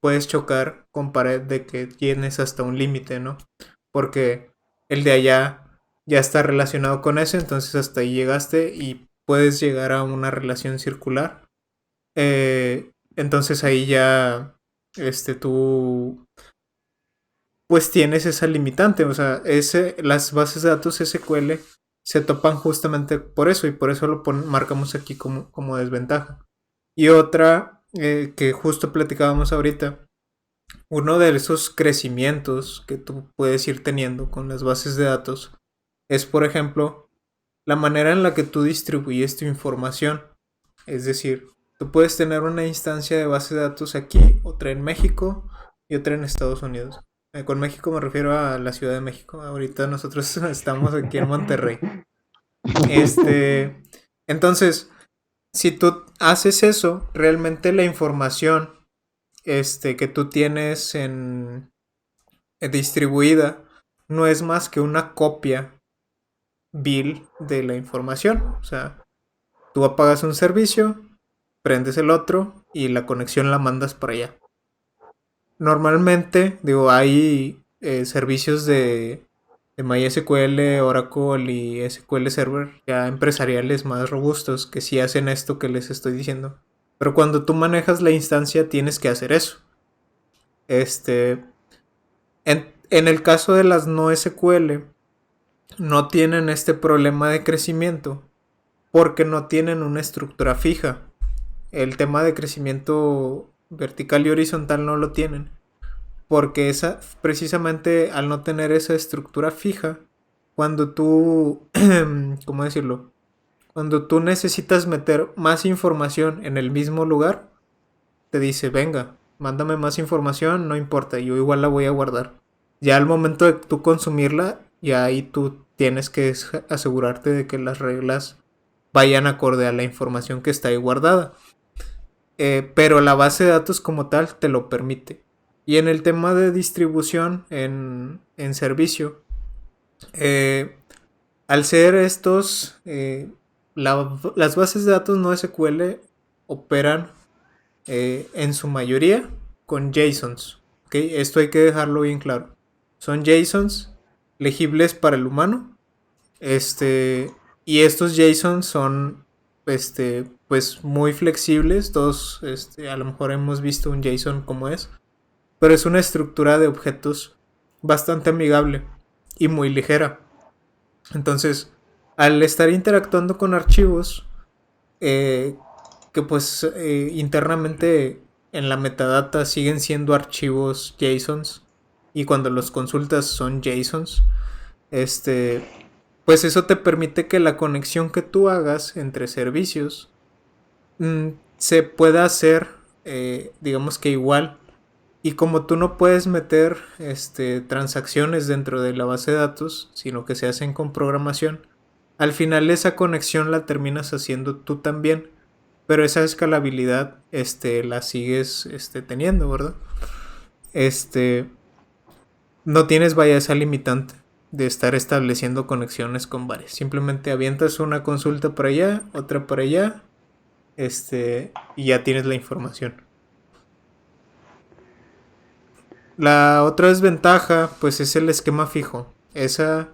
puedes chocar con pared de que tienes hasta un límite, ¿no? Porque el de allá ya está relacionado con eso, entonces hasta ahí llegaste y puedes llegar a una relación circular. Entonces ahí ya, tú, pues tienes esa limitante, o sea, las bases de datos SQL se topan justamente por eso y por eso marcamos aquí como desventaja. Y otra que justo platicábamos ahorita, uno de esos crecimientos que tú puedes ir teniendo con las bases de datos es, por ejemplo, la manera en la que tú distribuyes tu información. Es decir, tú puedes tener una instancia de base de datos aquí, otra en México y otra en Estados Unidos. Con México me refiero a la Ciudad de México. Ahorita nosotros estamos aquí en Monterrey. Este, entonces, si tú haces eso, realmente la información que tú tienes distribuida no es más que una copia vil de la información. O sea, tú apagas un servicio, prendes el otro y la conexión la mandas para allá. Normalmente, digo, hay servicios de MySQL, Oracle y SQL Server ya empresariales más robustos que sí hacen esto que les estoy diciendo. Pero cuando tú manejas la instancia tienes que hacer eso. Este, en el caso de las no SQL, no tienen este problema de crecimiento porque no tienen una estructura fija. El tema de crecimiento vertical y horizontal no lo tienen. Porque esa, precisamente al no tener esa estructura fija, cuando tú, ¿cómo decirlo? Cuando tú necesitas meter más información en el mismo lugar, te dice, venga, mándame más información, no importa, yo igual la voy a guardar. Ya al momento de tú consumirla, ya ahí tú tienes que asegurarte de que las reglas vayan acorde a la información que está ahí guardada. Pero la base de datos como tal te lo permite. Y en el tema de distribución en servicio, al ser estos, las bases de datos no SQL operan en su mayoría con JSONs. ¿Okay? Esto hay que dejarlo bien claro. Son JSONs legibles para el humano. Y estos JSONs son pues muy flexibles. Todos a lo mejor hemos visto un JSON como es. Pero es una estructura de objetos bastante amigable y muy ligera. Entonces, al estar interactuando con archivos, que pues internamente en la metadata siguen siendo archivos JSONs y cuando los consultas son JSONs, pues eso te permite que la conexión que tú hagas entre servicios se pueda hacer, digamos que igual. Y como tú no puedes meter transacciones dentro de la base de datos, sino que se hacen con programación, al final esa conexión la terminas haciendo tú también. Pero esa escalabilidad la sigues teniendo, ¿verdad? No tienes vaya esa limitante de estar estableciendo conexiones con varias. Simplemente avientas una consulta para allá, otra para allá, y ya tienes la información. La otra desventaja, pues es el esquema fijo. Esa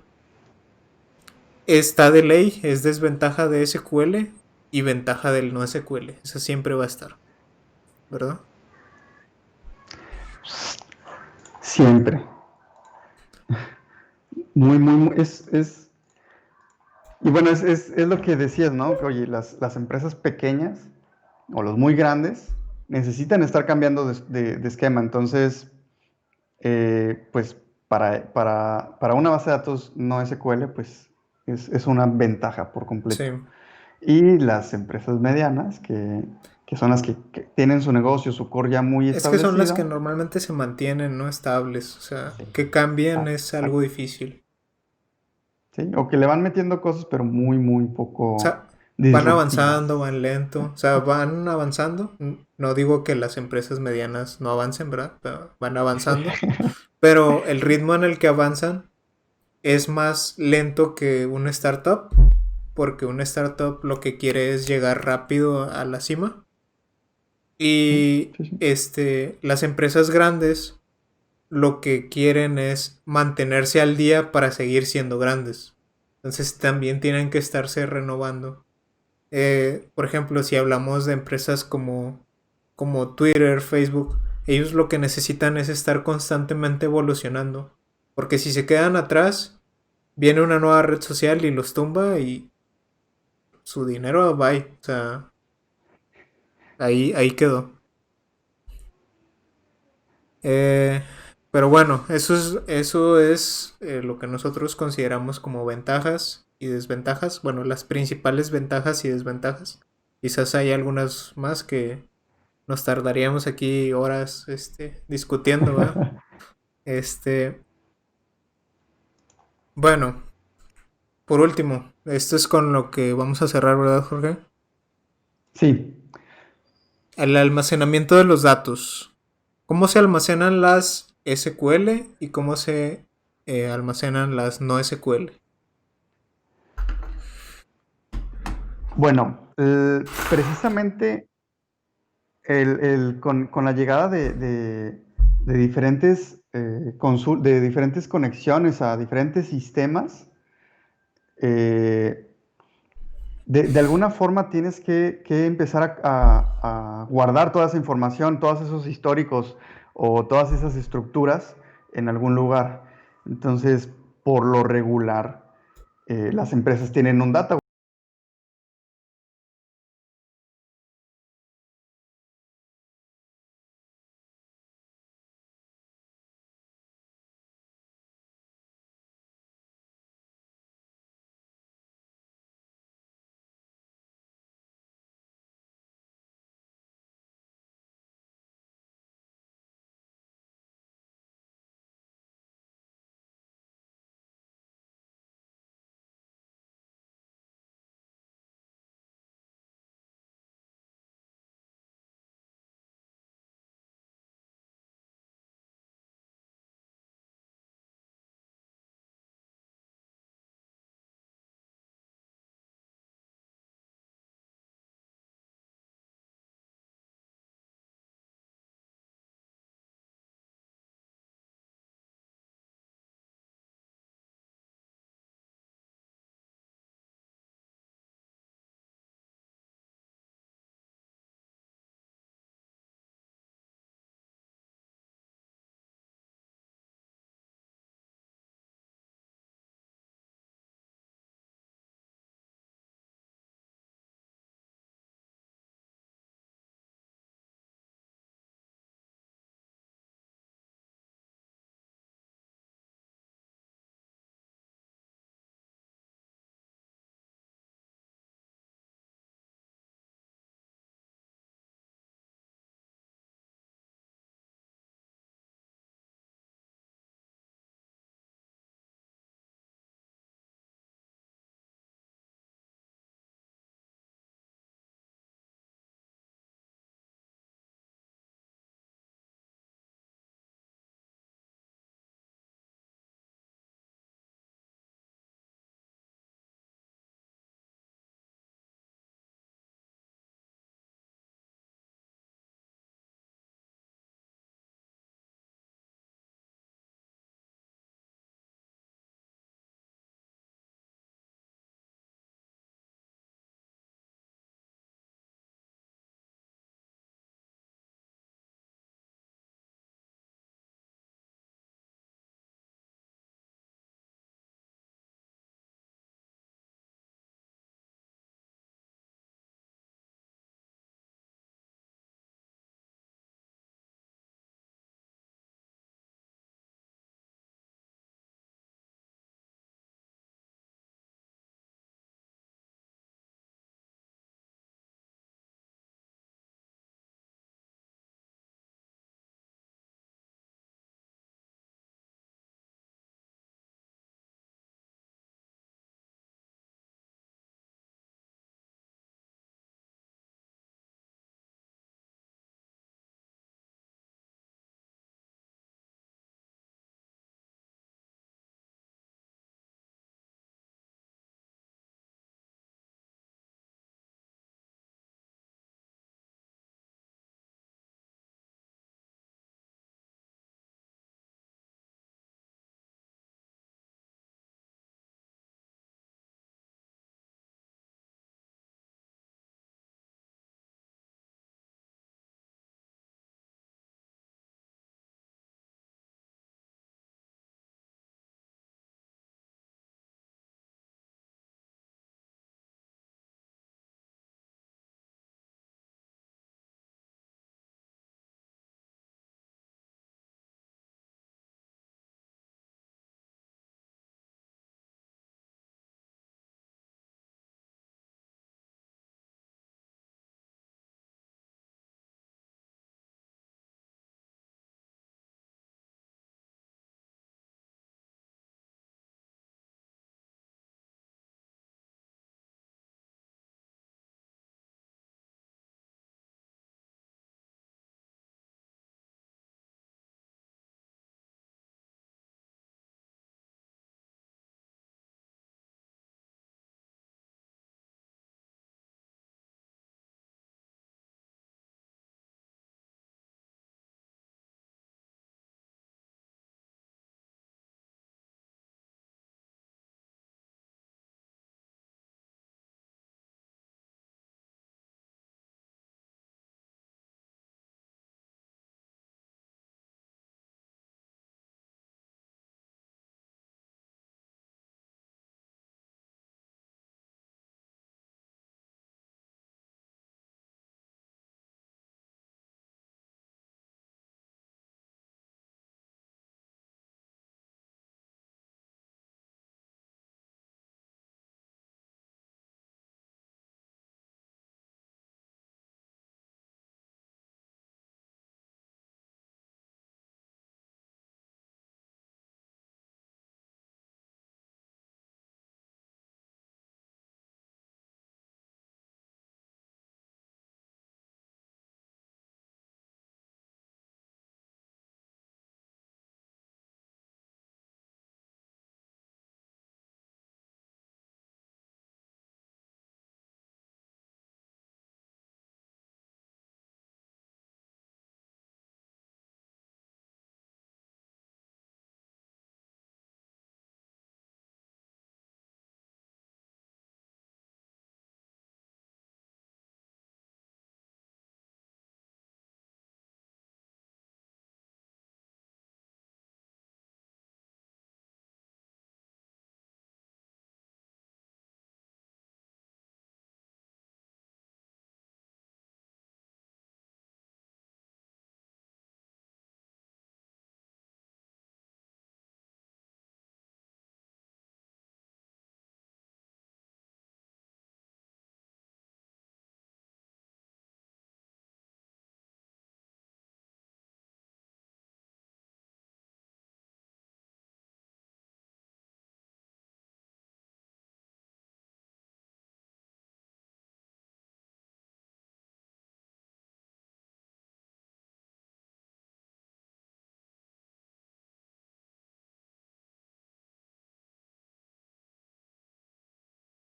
está de ley, es desventaja de SQL y ventaja del no SQL. Esa siempre va a estar, ¿verdad? Siempre. Y bueno, es lo que decías, ¿no? Que, oye, las empresas pequeñas o los muy grandes necesitan estar cambiando de esquema. Entonces, pues para una base de datos no SQL, pues es una ventaja por completo. Sí. Y las empresas medianas, que son las que tienen su negocio, su core ya muy Es que son las que establecido. normalmente se mantienen, ¿no? Estables. O sea, Sí. que cambien Ah, es algo difícil. ¿sí? O que le van metiendo cosas, pero muy, muy O poco sea, van avanzando, disruptivas. van lento. O sea, van avanzando. No digo que las empresas medianas no avancen, ¿verdad? Pero van avanzando. Pero el ritmo en el que avanzan es más lento que una startup. Porque una startup lo que quiere es llegar rápido a la cima. Sí, Y sí, sí. las empresas grandes lo que quieren es mantenerse al día para seguir siendo grandes. Entonces también tienen que estarse renovando. Por ejemplo, si hablamos de empresas como Twitter, Facebook, ellos lo que necesitan es estar constantemente evolucionando. Porque si se quedan atrás, viene una nueva red social y los tumba y su dinero bye. O sea, ahí quedó. Eh, pero bueno, eso es lo que nosotros consideramos como ventajas y desventajas. Bueno, las principales ventajas y desventajas. Quizás hay algunas más que nos tardaríamos aquí horas discutiendo, ¿verdad? Este, bueno, por último, esto es con lo que vamos a cerrar, ¿verdad, Jorge? Sí, El almacenamiento de los datos. ¿Cómo se almacenan las SQL y cómo se almacenan las no SQL? bueno, precisamente con la llegada de diferentes, de diferentes conexiones a diferentes sistemas, eh, de alguna forma tienes que empezar a guardar toda esa información, todos esos históricos o todas esas estructuras en algún lugar. Entonces, por lo regular, las empresas tienen un data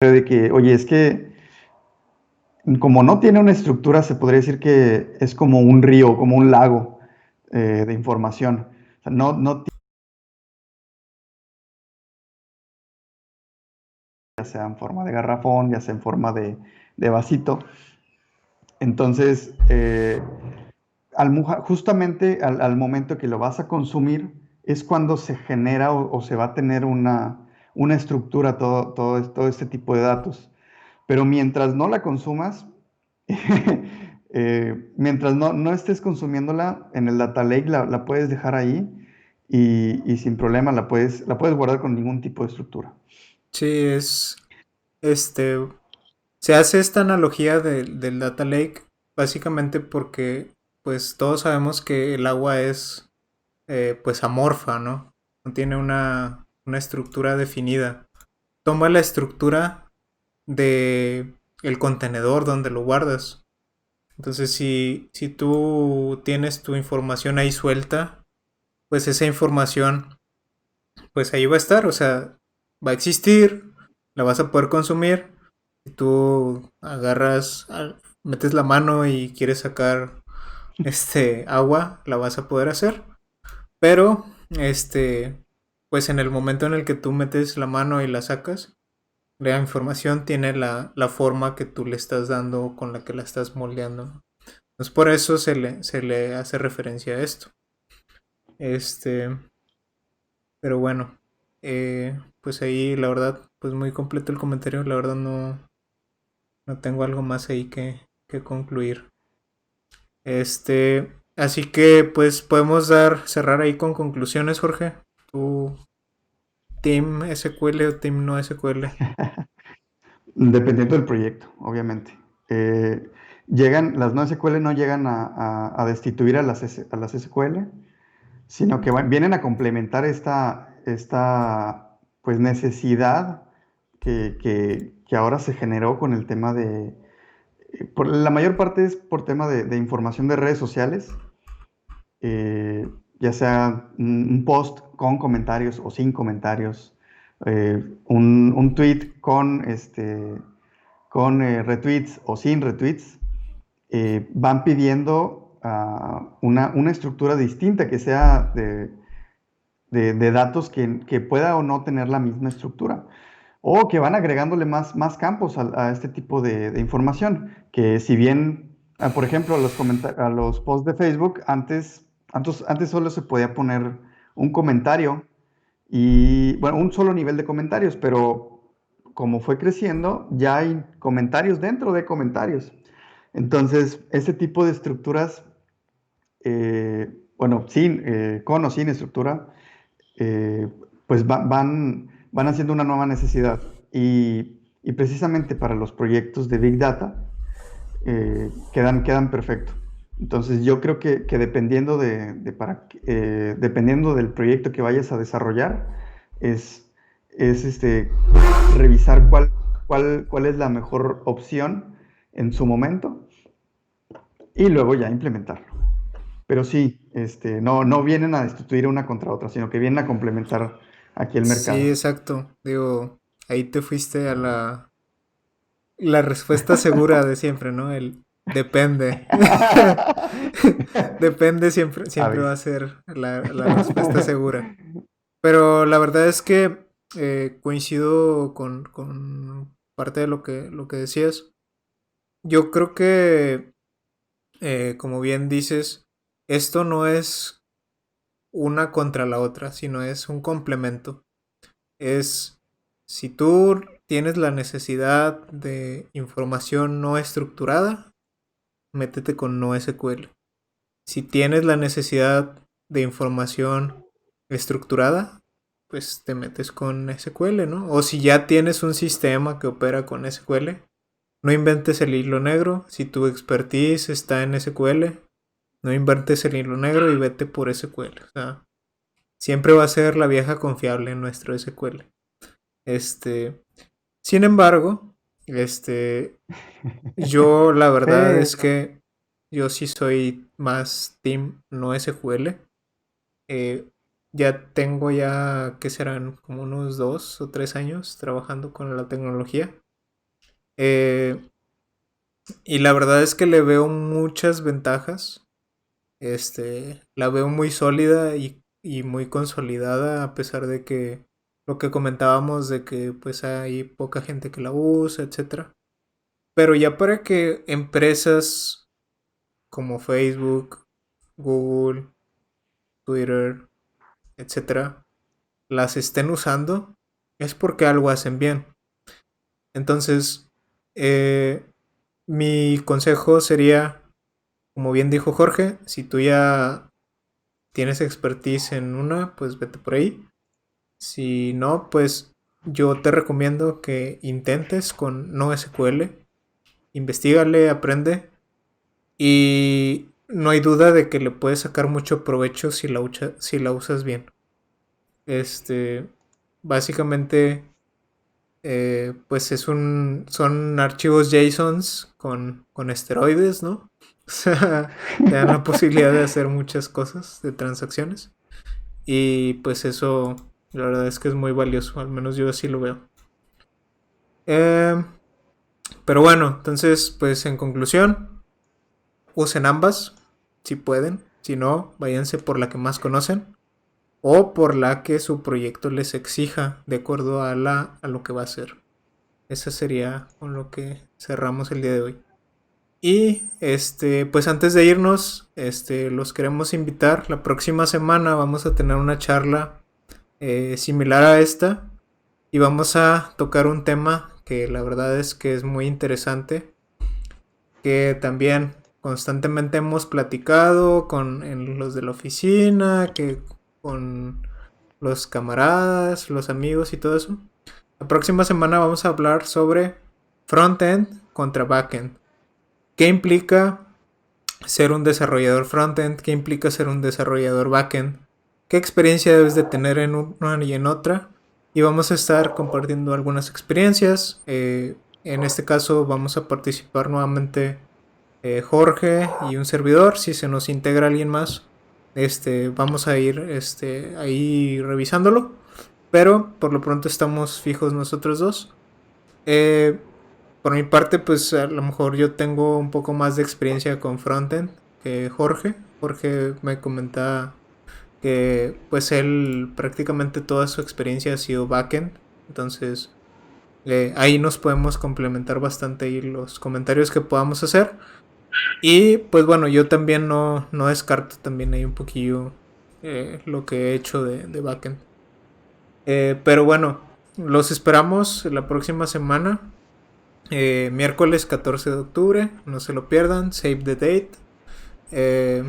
de que, oye, es que como no tiene una estructura, se podría decir que es como un río, como un lago de información. O sea, no ya sea en forma de garrafón, ya sea en forma de vasito. Entonces, justamente al momento que lo vas a consumir, es cuando se genera o se va a tener una estructura todo este tipo de datos. Pero mientras no la consumas, mientras no estés consumiéndola en el data lake, la puedes dejar ahí y sin problema la puedes guardar con ningún tipo de estructura. Sí, este, se hace esta analogía del data lake básicamente porque pues todos sabemos que el agua es pues amorfa, ¿no? No tiene una estructura definida. Toma la estructura de el contenedor donde lo guardas. Entonces, si tú tienes tu información ahí suelta, pues esa información, pues ahí va a estar, o sea, va a existir, la vas a poder consumir. Si tú metes la mano y quieres sacar agua, la vas a poder hacer. Pero, pues en el momento en el que tú metes la mano y la sacas, la información tiene la forma que tú le estás dando con la que la estás moldeando. Entonces por eso se le hace referencia a esto. Este, pero bueno, pues ahí la verdad, pues muy completo el comentario, la verdad no tengo algo más ahí que concluir. Así que pues podemos cerrar ahí con conclusiones, Jorge. ¿Tú Team SQL o Team no SQL? Dependiendo del proyecto, obviamente. Eh, las NoSQL no llegan a destituir a las SQL, sino que vienen a complementar esta pues, necesidad que ahora se generó con el tema la mayor parte es por tema de información de redes sociales, eh, ya sea un post con comentarios o sin comentarios, un tweet con retweets o sin retweets, van pidiendo una estructura distinta que sea de datos que pueda o no tener la misma estructura. O que van agregándole más campos a este tipo de información. Que si bien, por ejemplo, a los posts de Facebook, antes solo se podía poner un comentario y, bueno, un solo nivel de comentarios, pero como fue creciendo, ya hay comentarios dentro de comentarios. Entonces, ese tipo de estructuras, bueno, con o sin estructura, eh, pues van haciendo una nueva necesidad. Y precisamente para los proyectos de Big Data, quedan perfecto. Entonces yo creo que dependiendo del proyecto que vayas a desarrollar, es revisar cuál es la mejor opción en su momento y luego ya implementarlo. Pero sí, no vienen a destituir una contra otra, sino que vienen a complementar aquí el Sí, mercado. exacto. Digo, ahí te fuiste a la respuesta segura de siempre, ¿no? El depende. Depende siempre va a Avis. ser la respuesta segura. Pero la verdad es que coincido con parte de lo que decías. Yo creo que, como bien dices, esto no es una contra la otra, sino es un complemento. Es si tú tienes la necesidad de información no estructurada, métete con NoSQL. Si tienes la necesidad de información estructurada, pues te metes con SQL, ¿no? O si ya tienes un sistema que opera con SQL, no inventes el hilo negro. Si tu expertise está en SQL, no inventes el hilo negro y vete por SQL. O sea, siempre va a ser la vieja confiable en nuestro SQL. Este, Sin embargo, yo la verdad es Pero, que yo sí soy más team no SQL. Eh, ya tengo ya, ¿qué serán? Como unos 2 o 3 años trabajando con la tecnología. Eh, y la verdad es que le veo muchas ventajas. La veo muy sólida y muy consolidada, a pesar de que lo que comentábamos de que pues hay poca gente que la usa, etcétera. Pero ya para que empresas como Facebook, Google, Twitter, etcétera, las estén usando, es porque algo hacen bien. Entonces, eh, mi consejo sería, como bien dijo Jorge, si tú ya tienes expertise en una, pues vete por ahí. Si no, pues yo te recomiendo que intentes con NoSQL, investigale, aprende y no hay duda de que le puedes sacar mucho provecho si la usas bien. Este, básicamente, pues son archivos JSONs con esteroides, ¿no? O sea, te dan la posibilidad de hacer muchas cosas, de transacciones. Y pues eso, la verdad es que es muy valioso, al menos yo así lo veo. Eh, pero bueno, entonces, pues en conclusión, usen ambas, si pueden. Si no, váyanse por la que más conocen o por la que su proyecto les exija de acuerdo a lo que va a hacer. Esa sería con lo que cerramos el día de hoy. Y pues antes de irnos, los queremos invitar. La próxima semana vamos a tener una charla similar a esta y vamos a tocar un tema que la verdad es que es muy interesante, que también constantemente hemos platicado con los de la oficina, que con los camaradas, los amigos y todo eso. La próxima semana vamos a hablar sobre frontend contra backend. ¿Qué implica ser un desarrollador frontend? ¿Qué implica ser un desarrollador backend? ¿Qué experiencia debes de tener en una y en otra? Y vamos a estar compartiendo algunas experiencias. En este caso vamos a participar nuevamente Jorge y un servidor. Si se nos integra alguien más, vamos a ir ahí revisándolo. Pero por lo pronto estamos fijos nosotros dos. Eh, por mi parte, pues a lo mejor yo tengo un poco más de experiencia con frontend que Jorge. Jorge me comentaba que pues él prácticamente toda su experiencia ha sido backend. Entonces ahí nos podemos complementar bastante y los comentarios que podamos hacer. Y pues bueno, yo también no descarto también ahí un poquillo lo que he hecho de backend. Pero bueno, los esperamos la próxima semana. Miércoles 14 de octubre, no se lo pierdan, save the date. Eh,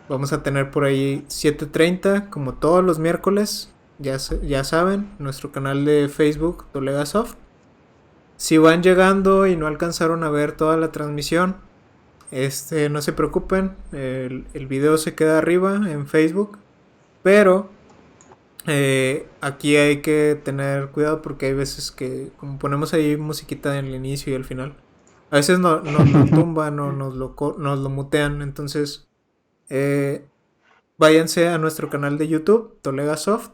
Vamos a tener por ahí 7:30, como todos los miércoles. Ya saben, nuestro canal de Facebook, Tolegasoft. Si van llegando y no alcanzaron a ver toda la transmisión, no se preocupen, el video se queda arriba en Facebook, pero aquí hay que tener cuidado porque hay veces que, como ponemos ahí musiquita en el inicio y al final, a veces nos lo tumban o nos lo mutean. Entonces, eh, váyanse a nuestro canal de YouTube, Tolegasoft.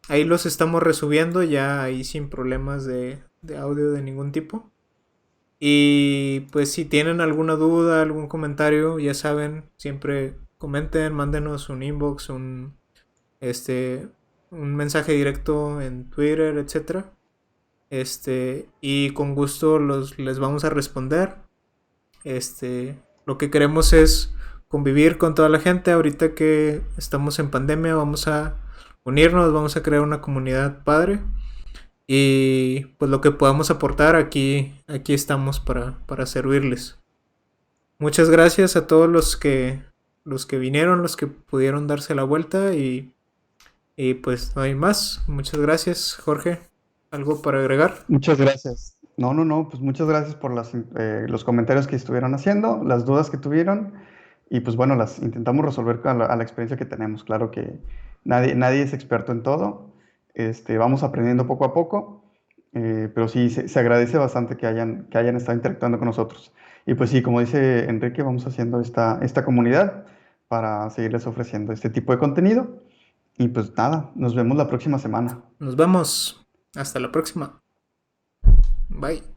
Ahí los estamos resubiendo ya ahí sin problemas de audio de ningún tipo. Y pues si tienen alguna duda, algún comentario, ya saben, siempre comenten, mándenos un inbox, este, un mensaje directo en Twitter, etcétera. Y con gusto les vamos a responder. Lo que queremos es convivir con toda la gente. Ahorita que estamos en pandemia, vamos a unirnos, vamos a crear una comunidad padre. Y pues lo que podamos aportar aquí estamos para servirles. Muchas gracias a todos los que vinieron, los que pudieron darse la vuelta y pues no hay más. Muchas gracias, Jorge. ¿Algo para agregar? Muchas gracias. No, pues muchas gracias por los comentarios que estuvieron haciendo, las dudas que tuvieron y pues bueno, las intentamos resolver a la experiencia que tenemos. Claro que nadie es experto en todo, vamos aprendiendo poco a poco, pero sí, se agradece bastante que hayan estado interactuando con nosotros. Y pues sí, como dice Enrique, vamos haciendo esta comunidad para seguirles ofreciendo este tipo de contenido. Y pues nada, nos vemos la próxima semana. Nos vemos. Hasta la próxima. Bye.